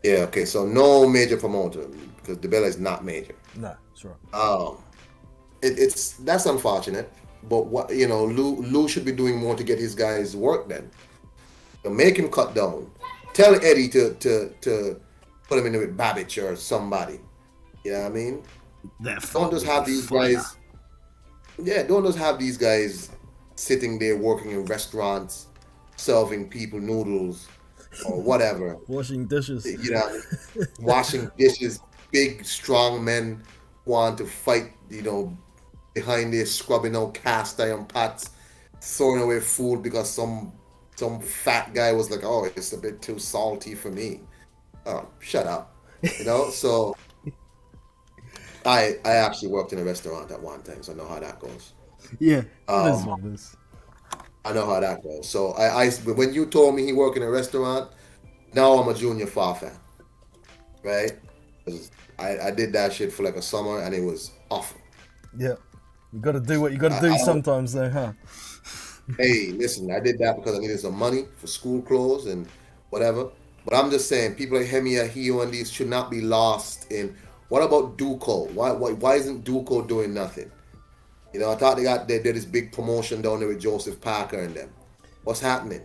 Yeah, okay, so no major promoter because DiBella is not major. No, that's right. That's unfortunate, but what Lou should be doing more to get his guys work then. So make him cut down. Tell Eddie to put him in with Babbage or somebody. You know what I mean? Don't just have these guys. Yeah, don't just have these guys sitting there working in restaurants, serving people noodles or whatever. Washing dishes. You know, washing dishes. Big, strong men want to fight, you know, behind there scrubbing out cast iron pots, throwing away food because some fat guy was like, oh, it's a bit too salty for me. Oh, shut up. You know, so I actually worked in a restaurant at one time, so I know how that goes. Yeah, it is what it is. I know how that goes. So when you told me he worked in a restaurant, now I'm a Junior Fa fan, right? 'Cause I did that shit for like a summer and it was awful. Yeah, you got to do what you got to do sometimes, though, huh? Hey, listen, I did that because I needed some money for school clothes and whatever. But I'm just saying, people like Hemi, Hio, and these should not be lost in. What about Duco? Why isn't Duco doing nothing? You know, I thought they did this big promotion down there with Joseph Parker and them. What's happening?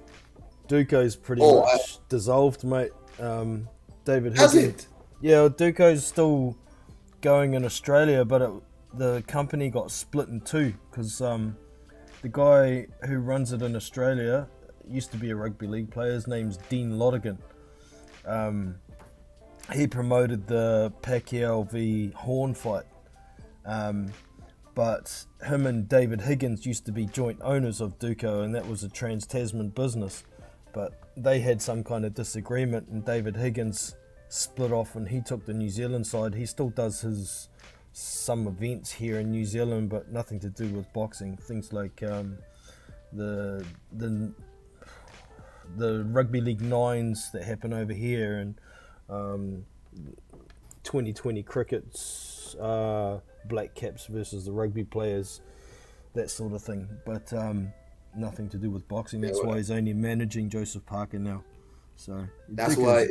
Duco's pretty much dissolved, mate. David Higgins. Has it? Yeah, Duco's still going in Australia, but the company got split in two because the guy who runs it in Australia used to be a rugby league player. His name's Dean Lodigan. He promoted the Pacquiao v Horn fight. But him and David Higgins used to be joint owners of Duco, and that was a trans-Tasman business. But they had some kind of disagreement, and David Higgins split off and he took the New Zealand side. He still does some events here in New Zealand, but nothing to do with boxing. Things like the Rugby League Nines that happen over here, and 2020 cricket's Black Caps versus the rugby players, that sort of thing. But nothing to do with boxing. That's why he's only managing Joseph Parker now. So that's why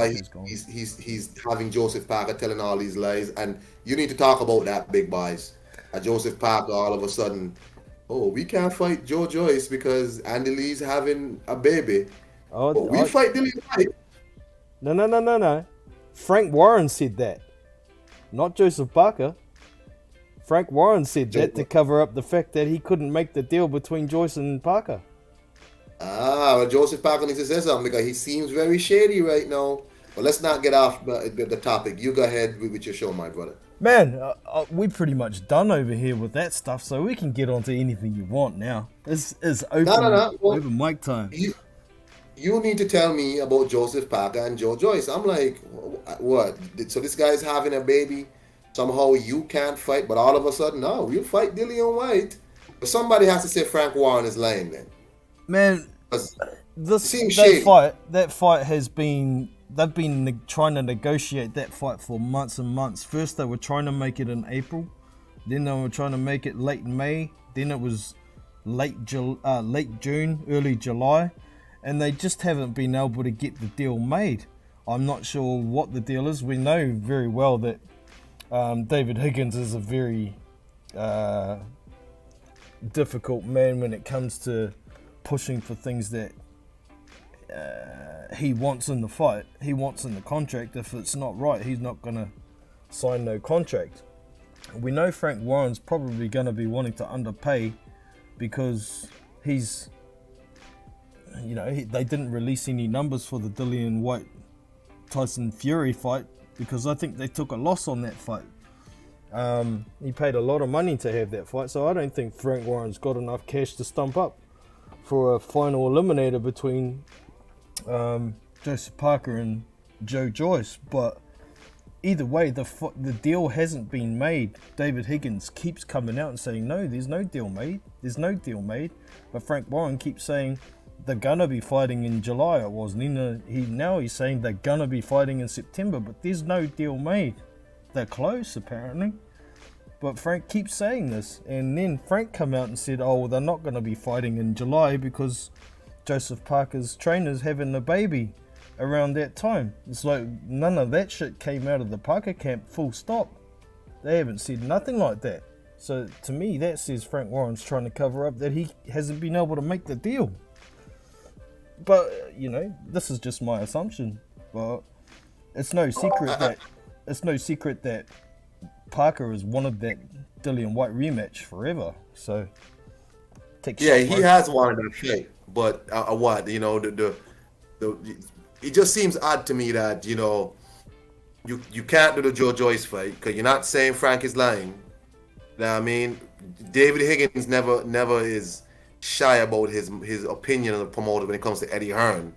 he's having Joseph Parker telling all these lies. And you need to talk about that, big boys. Joseph Parker all of a sudden, oh, we can't fight Joe Joyce because Andy Lee's having a baby. We fight Dillian Whyte. No. Frank Warren said that, not Joseph Parker. Frank Warren said that to cover up the fact that he couldn't make the deal between Joyce and Parker. Well, Joseph Parker needs to say something because he seems very shady right now. But let's not get off the topic. You go ahead with your show, my brother. Man, we're pretty much done over here with that stuff, so we can get on to anything you want now. It's open, open mic time. You need to tell me about Joseph Parker and Joe Joyce. I'm like, what? So this guy's having a baby. Somehow you can't fight, but all of a sudden, no, we'll fight Dillian Whyte. But somebody has to say Frank Warren is lying then. Man, that fight has been... They've been trying to negotiate that fight for months and months. First, they were trying to make it in April. Then they were trying to make it late May. Then it was late June, early July. And they just haven't been able to get the deal made. I'm not sure what the deal is. We know very well that David Higgins is a very difficult man when it comes to pushing for things that he wants in the fight. He wants in the contract. If it's not right, he's not going to sign no contract. We know Frank Warren's probably going to be wanting to underpay because he's, you know, they didn't release any numbers for the Dillian Whyte Tyson Fury fight because I think they took a loss on that fight. He paid a lot of money to have that fight, so I don't think Frank Warren's got enough cash to stump up for a final eliminator between Joseph Parker and Joe Joyce. But either way, the deal hasn't been made. David Higgins keeps coming out and saying, no, there's no deal made. There's no deal made. But Frank Warren keeps saying they're gonna be fighting in July. It wasn't. Now he's saying they're gonna be fighting in September, but there's no deal made. They're close, apparently. But Frank keeps saying this, and then Frank come out and said, oh, well, they're not gonna be fighting in July because Joseph Parker's trainer's having a baby around that time. It's like none of that shit came out of the Parker camp, full stop. They haven't said nothing like that. So to me, that says Frank Warren's trying to cover up that he hasn't been able to make the deal. but you know, this is just my assumption. But it's no secret that Parker has wanted that Dillian White rematch forever. So he has wanted that fight, but what you know, it just seems odd to me that you can't do the Joe Joyce fight because you're not saying Frank is lying. You know what I mean? David Higgins never is shy about his opinion of the promoter when it comes to Eddie Hearn.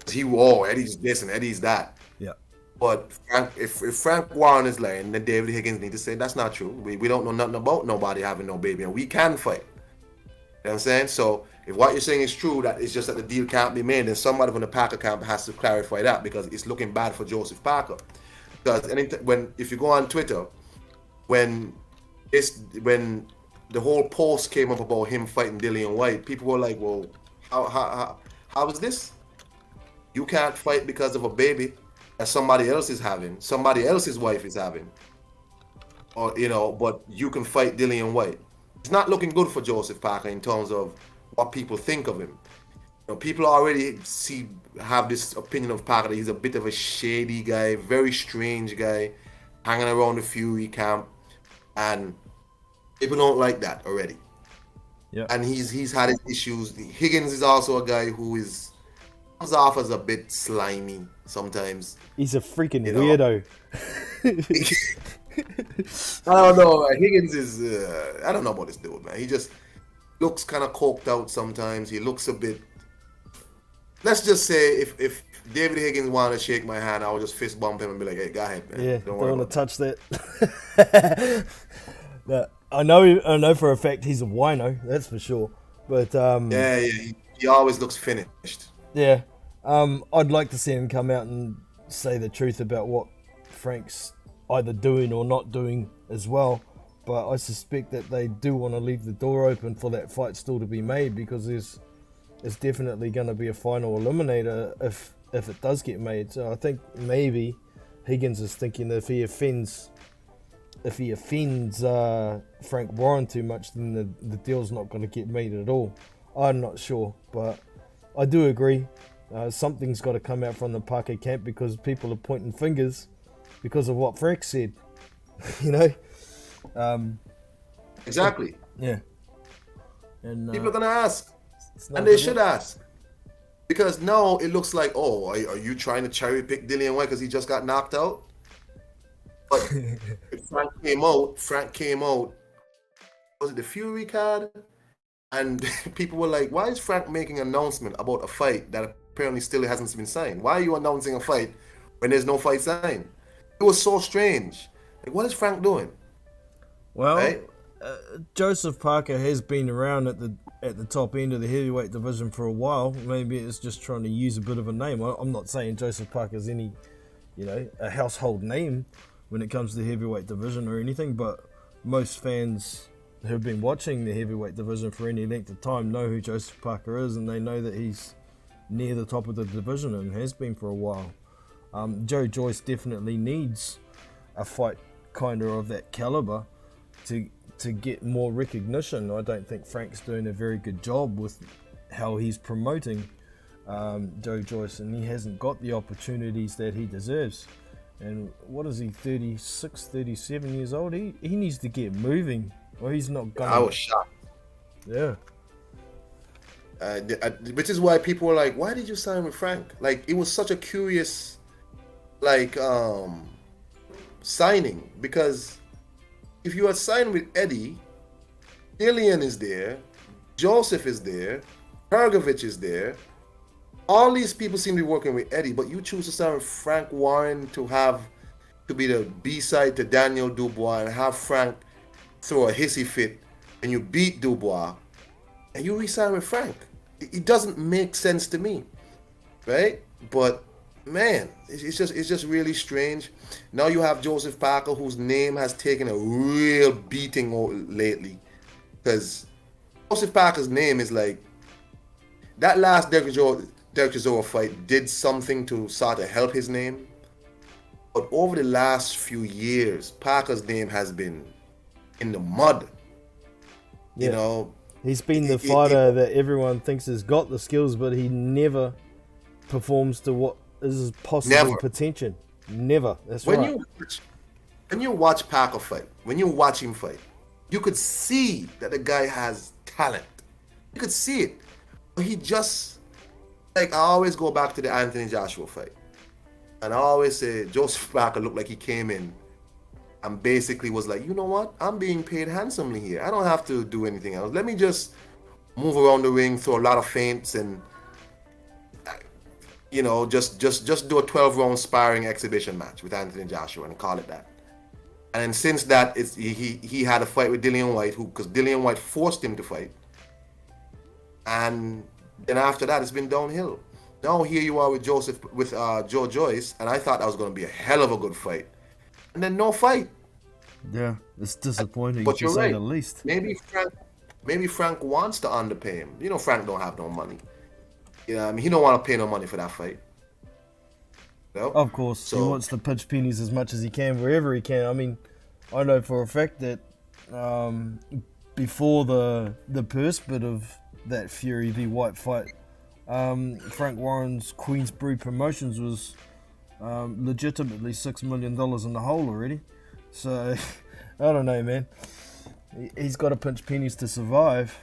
Eddie's this and Eddie's that. Yeah. But if Frank Warren is lying, then David Higgins needs to say that's not true. We don't know nothing about nobody having no baby, and we can fight. You know what I'm saying? So if what you're saying is true, that it's just that the deal can't be made, then somebody from the Parker camp has to clarify that because it's looking bad for Joseph Parker. Because if you go on Twitter, when the whole post came up about him fighting Dillian White, people were like, "Well, how is this? You can't fight because of a baby that somebody else is having, somebody else's wife is having, or but you can fight Dillian White." It's not looking good for Joseph Parker in terms of what people think of him. People already have this opinion of Parker that he's a bit of a shady guy, very strange guy, hanging around the Fury camp, and people don't like that already. Yeah. And he's had his issues. Higgins is also a guy who comes off as a bit slimy sometimes. He's a freaking weirdo. I don't know. Higgins is. I don't know about this dude, man. He just looks kind of coked out sometimes. He looks a bit. Let's just say if David Higgins wanted to shake my hand, I would just fist bump him and be like, "Hey, go ahead, man. Yeah, don't want to touch that." I know for a fact he's a wino. That's for sure. But he always looks finished. Yeah, I'd like to see him come out and say the truth about what Frank's either doing or not doing as well. But I suspect that they do want to leave the door open for that fight still to be made because it's definitely going to be a final eliminator if it does get made. So I think maybe Higgins is thinking that if he offends Frank Warren too much, then the deal's not going to get made at all. I'm not sure, but I do agree. Something's got to come out from the Parker camp because people are pointing fingers because of what Frank said. Exactly. Yeah. And people are going to ask. And they should ask. Because now it looks like, are you trying to cherry pick Dillian White because he just got knocked out? But Frank came out, was it the Fury card? And people were like, why is Frank making an announcement about a fight that apparently still hasn't been signed? Why are you announcing a fight when there's no fight signed? It was so strange. Like, what is Frank doing? Well, right? Joseph Parker has been around at the top end of the heavyweight division for a while. Maybe it's just trying to use a bit of a name. I'm not saying Joseph Parker's any, a household name when it comes to the heavyweight division or anything, but most fans who've been watching the heavyweight division for any length of time know who Joseph Parker is, and they know that he's near the top of the division and has been for a while. Joe Joyce definitely needs a fight kind of that caliber to get more recognition. I don't think Frank's doing a very good job with how he's promoting Joe Joyce, and he hasn't got the opportunities that he deserves. And what is he, 36, 37 years old? He needs to get moving, or he's not going. I was shocked. Yeah. Which is why people were like, why did you sign with Frank? Like, it was such a curious, signing, because if you had signed with Eddie, Dillian is there, Joseph is there, Hergovich is there. All these people seem to be working with Eddie, but you choose to sign with Frank Warren to be the B-side to Daniel Dubois and have Frank throw a hissy fit and you beat Dubois and you re-sign with Frank. It doesn't make sense to me, right? But man, it's just really strange. Now you have Joseph Parker, whose name has taken a real beating lately, because Joseph Parker's name is like that last Derek Chisora fight did something to sort of help his name, but over the last few years, Parker's name has been in the mud. Yeah. He's been the fighter that everyone thinks has got the skills, but he never performs to what is his possible potential. Never. That's right. When you watch Parker fight, when you watch him fight, you could see that the guy has talent. You could see it. But he just, like, I always go back to the Anthony Joshua fight. And I always say, Joseph Parker looked like he came in and basically was like, you know what? I'm being paid handsomely here. I don't have to do anything else. Let me just move around the ring, throw a lot of feints, and, you know, just do a 12-round sparring exhibition match with Anthony Joshua and call it that. And since that, he had a fight with Dillian Whyte, because Dillian Whyte forced him to fight. And then after that, it's been downhill. Now here you are with Joe Joyce, and I thought that was going to be a hell of a good fight. And then no fight. Yeah, it's disappointing but to say the least. Maybe Frank wants to underpay him. You know, Frank don't have no money. You know, I mean, he don't want to pay no money for that fight. No? Of course, he wants to pitch pennies as much as he can wherever he can. I mean, I know for a fact that before the purse bit of that Fury v White fight, Frank Warren's Queensbury Promotions was legitimately $6 million in the hole already. So, I don't know, man. He's got to pinch pennies to survive.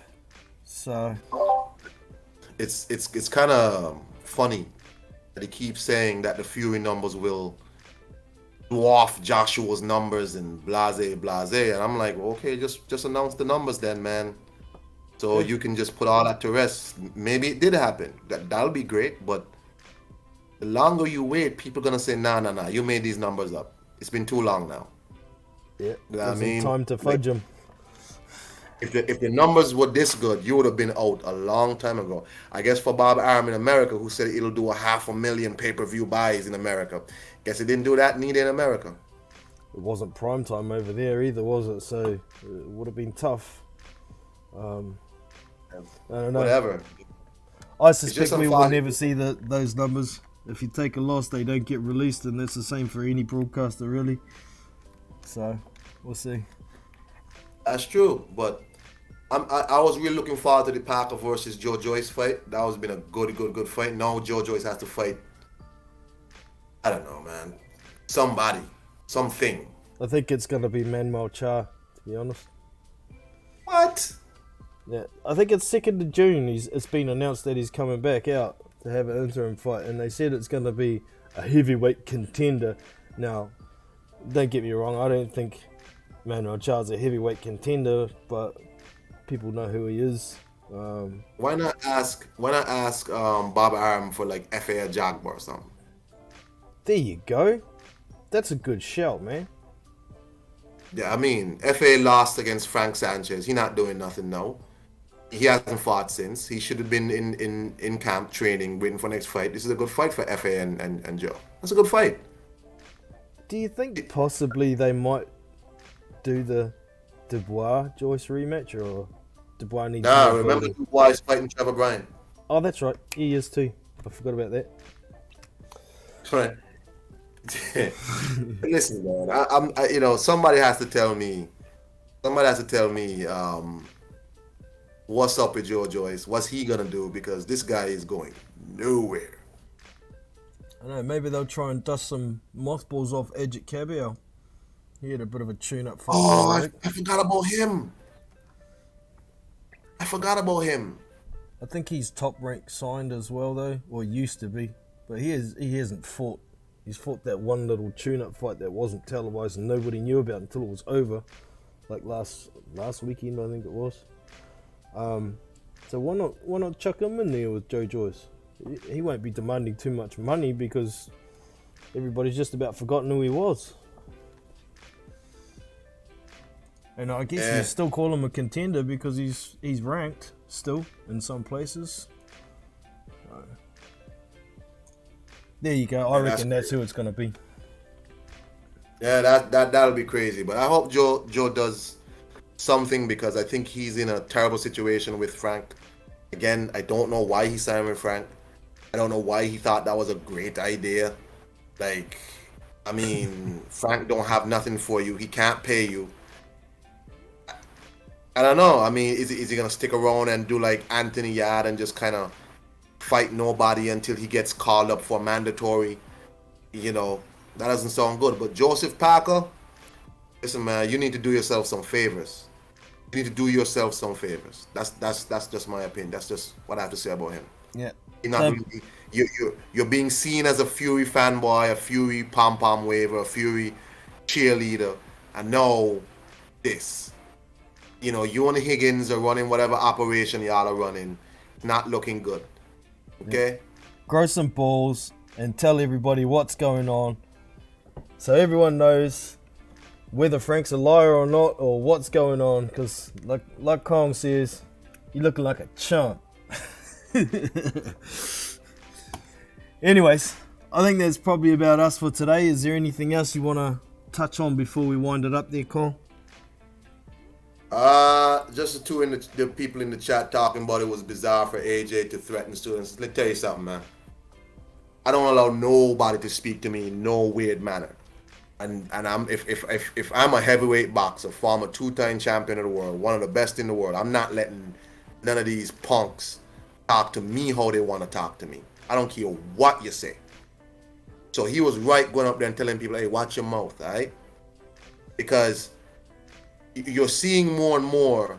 So, it's kind of funny that he keeps saying that the Fury numbers will dwarf Joshua's numbers and blase, and I'm like, well, okay, just announce the numbers then, man. So you can just put all that to rest. Maybe it did happen. That'll be great, but the longer you wait, people are gonna say, nah, you made these numbers up. It's been too long now. Yeah, you know what I mean? Time to fudge them. If the numbers were this good, you would have been out a long time ago. I guess for Bob Arum in America, who said it'll do 500,000 pay-per-view buys in America, guess it didn't do that neither in America. It wasn't prime time over there either, was it? So it would have been tough. I don't know. Whatever. I suspect we will never see those numbers. If you take a loss, they don't get released, and that's the same for any broadcaster, really. So we'll see. That's true, but I was really looking forward to the Parker versus Joe Joyce fight. That was been a good fight. Now Joe Joyce has to fight, I don't know, man, something. I think it's going to be Manuel Cha, to be honest. What? Yeah, I think it's 2nd of June. It's been announced that he's coming back out to have an interim fight, and they said it's going to be a heavyweight contender. Now, don't get me wrong, I don't think Manuel Cha's a heavyweight contender, but people know who he is. Why not ask Bob Arum for like FA Jagba or something? There you go. That's a good shout, man. Yeah, I mean, FA lost against Frank Sanchez. He's not doing nothing now. He hasn't fought since. He should have been in camp training, waiting for next fight. This is a good fight for FA and Joe. That's a good fight. Do you think possibly they might do the Dubois Joyce rematch, or Dubois needs? Nah, remember Dubois is fighting Trevor Bryan. Oh, that's right. He is too. I forgot about that. Right. Listen, man. You know, somebody has to tell me. What's up with Joe Joyce? What's he gonna do? Because this guy is going nowhere. I don't know. Maybe they'll try and dust some mothballs off Edgic Cabello. He had a bit of a tune-up fight. Oh, I forgot about him. I think he's top rank signed as well, though, or used to be. But he hasn't fought. He's fought that one little tune-up fight that wasn't televised and nobody knew about until it was over, like last weekend, I think it was. So why not chuck him in there with Joe Joyce? He won't be demanding too much money because everybody's just about forgotten who he was. And I guess you still call him a contender because he's ranked still in some places. There you go. I reckon that's who it's going to be. Yeah, that'll be crazy. But I hope Joe does something, because I think he's in a terrible situation with Frank. Again, I don't know why he signed with Frank. I don't know why he thought that was a great idea. Like, I mean, Frank don't have nothing for you. He can't pay you. I don't know. I mean, is he gonna stick around and do like Anthony Yard and just kind of fight nobody until he gets called up for mandatory? You know, that doesn't sound good. But Joseph Parker, listen, man, you need to do yourself some favors. You need to do yourself some favors. That's just my opinion. That's just what I have to say about him. Yeah. You're not really, you're being seen as a Fury fanboy, a Fury pom-pom waver, a Fury cheerleader, and now this. You know, you and Higgins are running whatever operation y'all are running, not looking good. Okay? Yeah. Grow some balls and tell everybody what's going on, so everyone knows whether Frank's a liar or not, or what's going on. Because like Kong says, you're looking like a chump. Anyways, I think that's probably about us for today. Is there anything else you want to touch on before we wind it up there, Kong? Just the people in the chat talking about it was bizarre for AJ to threaten students. Let me tell you something, man. I don't allow nobody to speak to me in no weird manner. And if I'm a heavyweight boxer, former 2-time champion of the world, one of the best in the world, I'm not letting none of these punks talk to me how they want to talk to me. I don't care what you say. So he was right going up there and telling people, hey, watch your mouth, all right? Because you're seeing more and more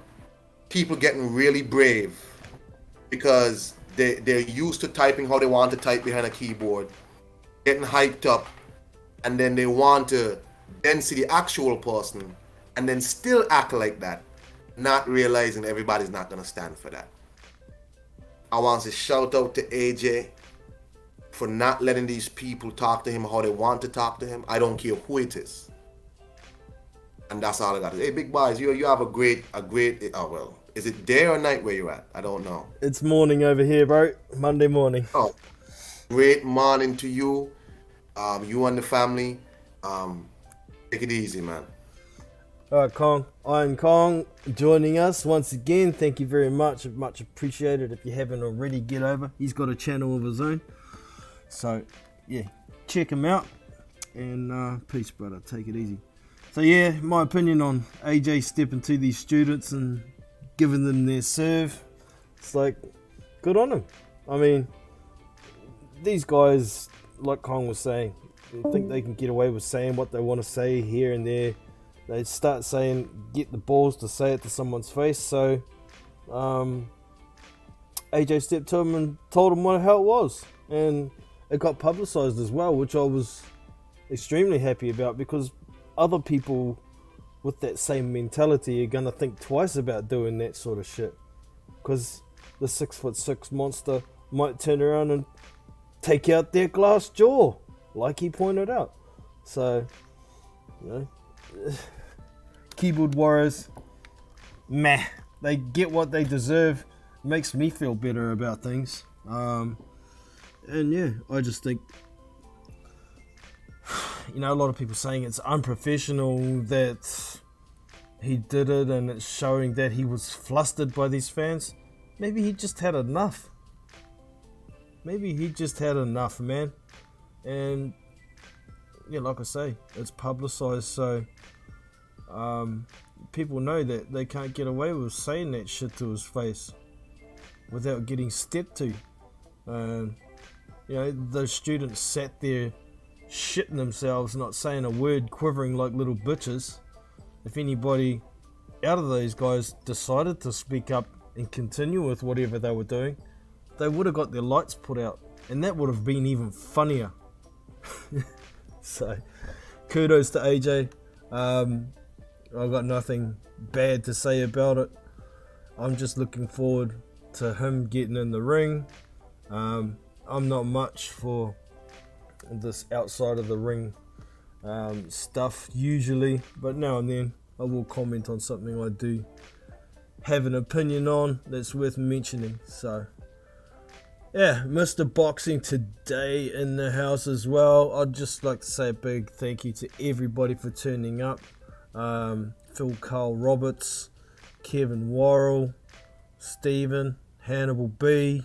people getting really brave because they're used to typing how they want to type behind a keyboard, getting hyped up, and then they want to then see the actual person and then still act like that, not realizing everybody's not going to stand for that. I want to shout out to AJ for not letting these people talk to him how they want to talk to him. I don't care who it is. And that's all I got to say. Hey, big boys, you have a great, oh, well, is it day or night where you're at? I don't know. It's morning over here, bro. Monday morning. Oh, great morning to you. You and the family. Take it easy, man. All right, Kong. I'm Kong joining us once again. Thank you very much. Much appreciated. If you haven't already, get over. He's got a channel of his own. So, yeah, check him out. And peace, brother. Take it easy. So, yeah, my opinion on AJ stepping to these students and giving them their serve. It's like, good on him. I mean, these guys, like Kong was saying, they think they can get away with saying what they want to say here and there. They start saying, get the balls to say it to someone's face. So AJ stepped to him and told him how it was. And it got publicized as well, which I was extremely happy about, because other people with that same mentality are going to think twice about doing that sort of shit. Because the 6'6" monster might turn around and take out their glass jaw, like he pointed out. So, you know, keyboard warriors, meh, they get what they deserve. Makes me feel better about things. And yeah, I just think, you know, a lot of people saying it's unprofessional that he did it, and it's showing that he was flustered by these fans. Maybe he just had enough. Maybe he just had enough, man. And yeah, like I say, it's publicized, so people know that they can't get away with saying that shit to his face without getting stepped to. You know, those students sat there shitting themselves, not saying a word, quivering like little bitches. If anybody out of those guys decided to speak up and continue with whatever they were doing, they would have got their lights put out, and that would have been even funnier. So, kudos to AJ. I've got nothing bad to say about it. I'm just looking forward to him getting in the ring. I'm not much for this outside of the ring stuff usually, but now and then I will comment on something I do have an opinion on that's worth mentioning. So yeah, Mr. Boxing today in the house as well. I'd just like to say a big thank you to everybody for turning up. Phil Carl Roberts, Kevin Worrell, Stephen, Hannibal B.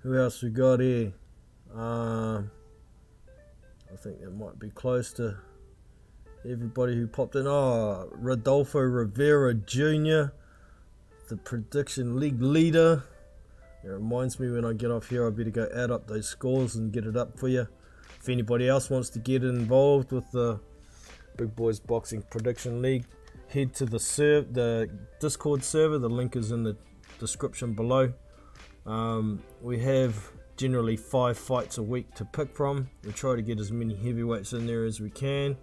Who else we got here? I think that might be close to everybody who popped in. Oh, Rodolfo Rivera Jr., the prediction league leader. It reminds me when I get off here, I better go add up those scores and get it up for you. If anybody else wants to get involved with the Big Boys Boxing Prediction League, head to the Discord server. The link is in the description below. We have generally 5 fights a week to pick from. We try to get as many heavyweights in there as we can,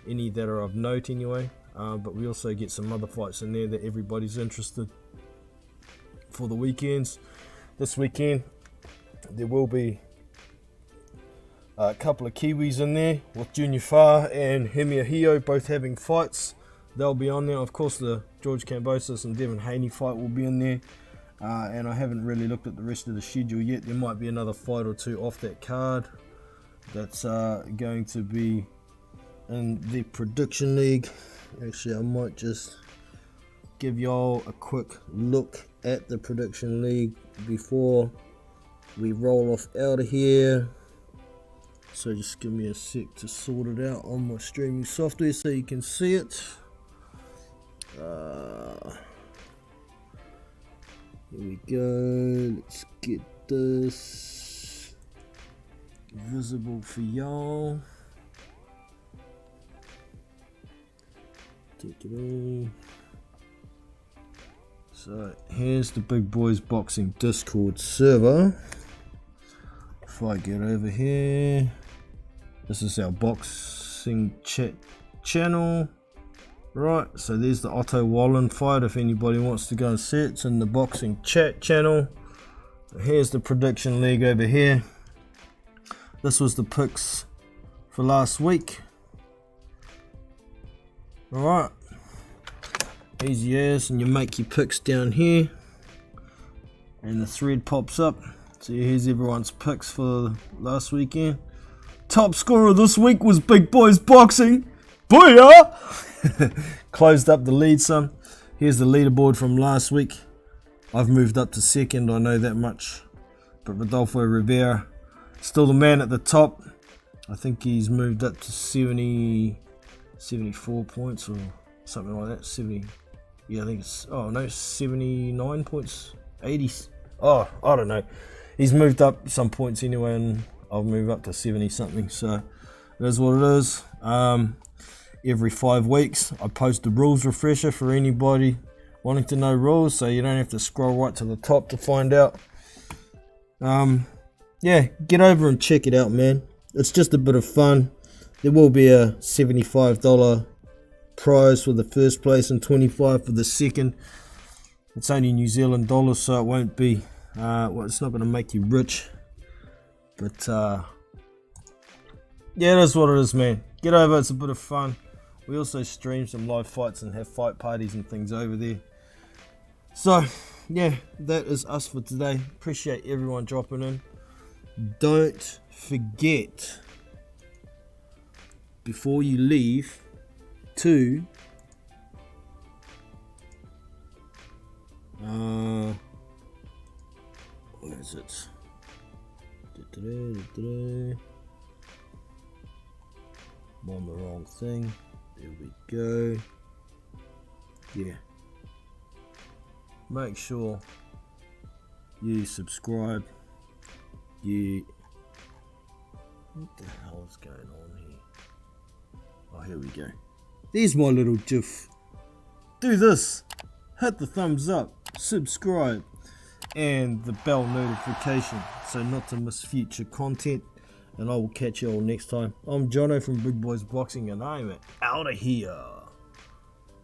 any that are of note anyway. But we also get some other fights in there that everybody's interested for the weekends. This weekend there will be a couple of Kiwis in there, with Junior Fa and Hemiahio both having fights. They'll be on there. Of course, the George Kambosos and Devin Haney fight will be in there. And I haven't really looked at the rest of the schedule yet. There might be another fight or two off that card that's going to be in the prediction league. Actually, I might just give y'all a quick look at the prediction league before we roll off out of here. So just give me a sec to sort it out on my streaming software so you can see it. Here we go. Let's get this visible for y'all. So here's the Big Boys Boxing Discord server. If I get over here, this is our boxing chat channel. Right, so there's the Otto Wallen fight. If anybody wants to go and see it, it's in the boxing chat channel. Here's the prediction league over here. This was the picks for last week. Alright, easy as, and you make your picks down here and the thread pops up. So here's everyone's picks for last weekend. Top scorer this week was Big Boys Boxing. Booyah! Closed up the lead some. Here's the leaderboard from last week. I've moved up to second, I know that much. But Rodolfo Rivera, still the man at the top. I think he's moved up to 74 points or something like that. 70. Yeah, I think it's, 79 points. 80. Oh, I don't know. He's moved up some points anyway, and I'll move up to 70 something. So it is what it is. Every 5 weeks I post a rules refresher for anybody wanting to know rules, so you don't have to scroll right to the top to find out. Yeah, get over and check it out, man. It's just a bit of fun. There will be a $75 prize for the first place and $25 for the second. It's only New Zealand dollars, so it won't be well, it's not going to make you rich, but yeah, it is what it is, man. Get over, it's a bit of fun. We also stream some live fights and have fight parties and things over there. So yeah, that is us for today. Appreciate everyone dropping in. Don't forget, before you leave, to where is it? I'm on the wrong thing. There we go. Yeah. Make sure you subscribe. What the hell is going on here? Oh, here we go. There's my little GIF. Do this. Hit the thumbs up, subscribe, and the bell notification so not to miss future content. And I will catch you all next time. I'm Jono from Big Boys Boxing, and I'm out of here.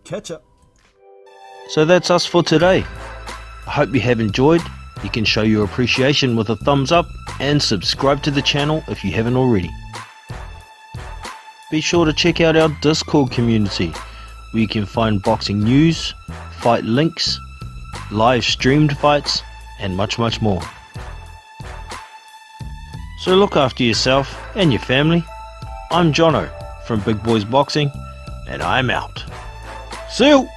Catch up. So that's us for today. I hope you have enjoyed. You can show your appreciation with a thumbs up and subscribe to the channel if you haven't already. Be sure to check out our Discord community where you can find boxing news, fight links, live streamed fights, and much more. So look after yourself and your family. I'm Jono from Big Boys Boxing, and I'm out. See you!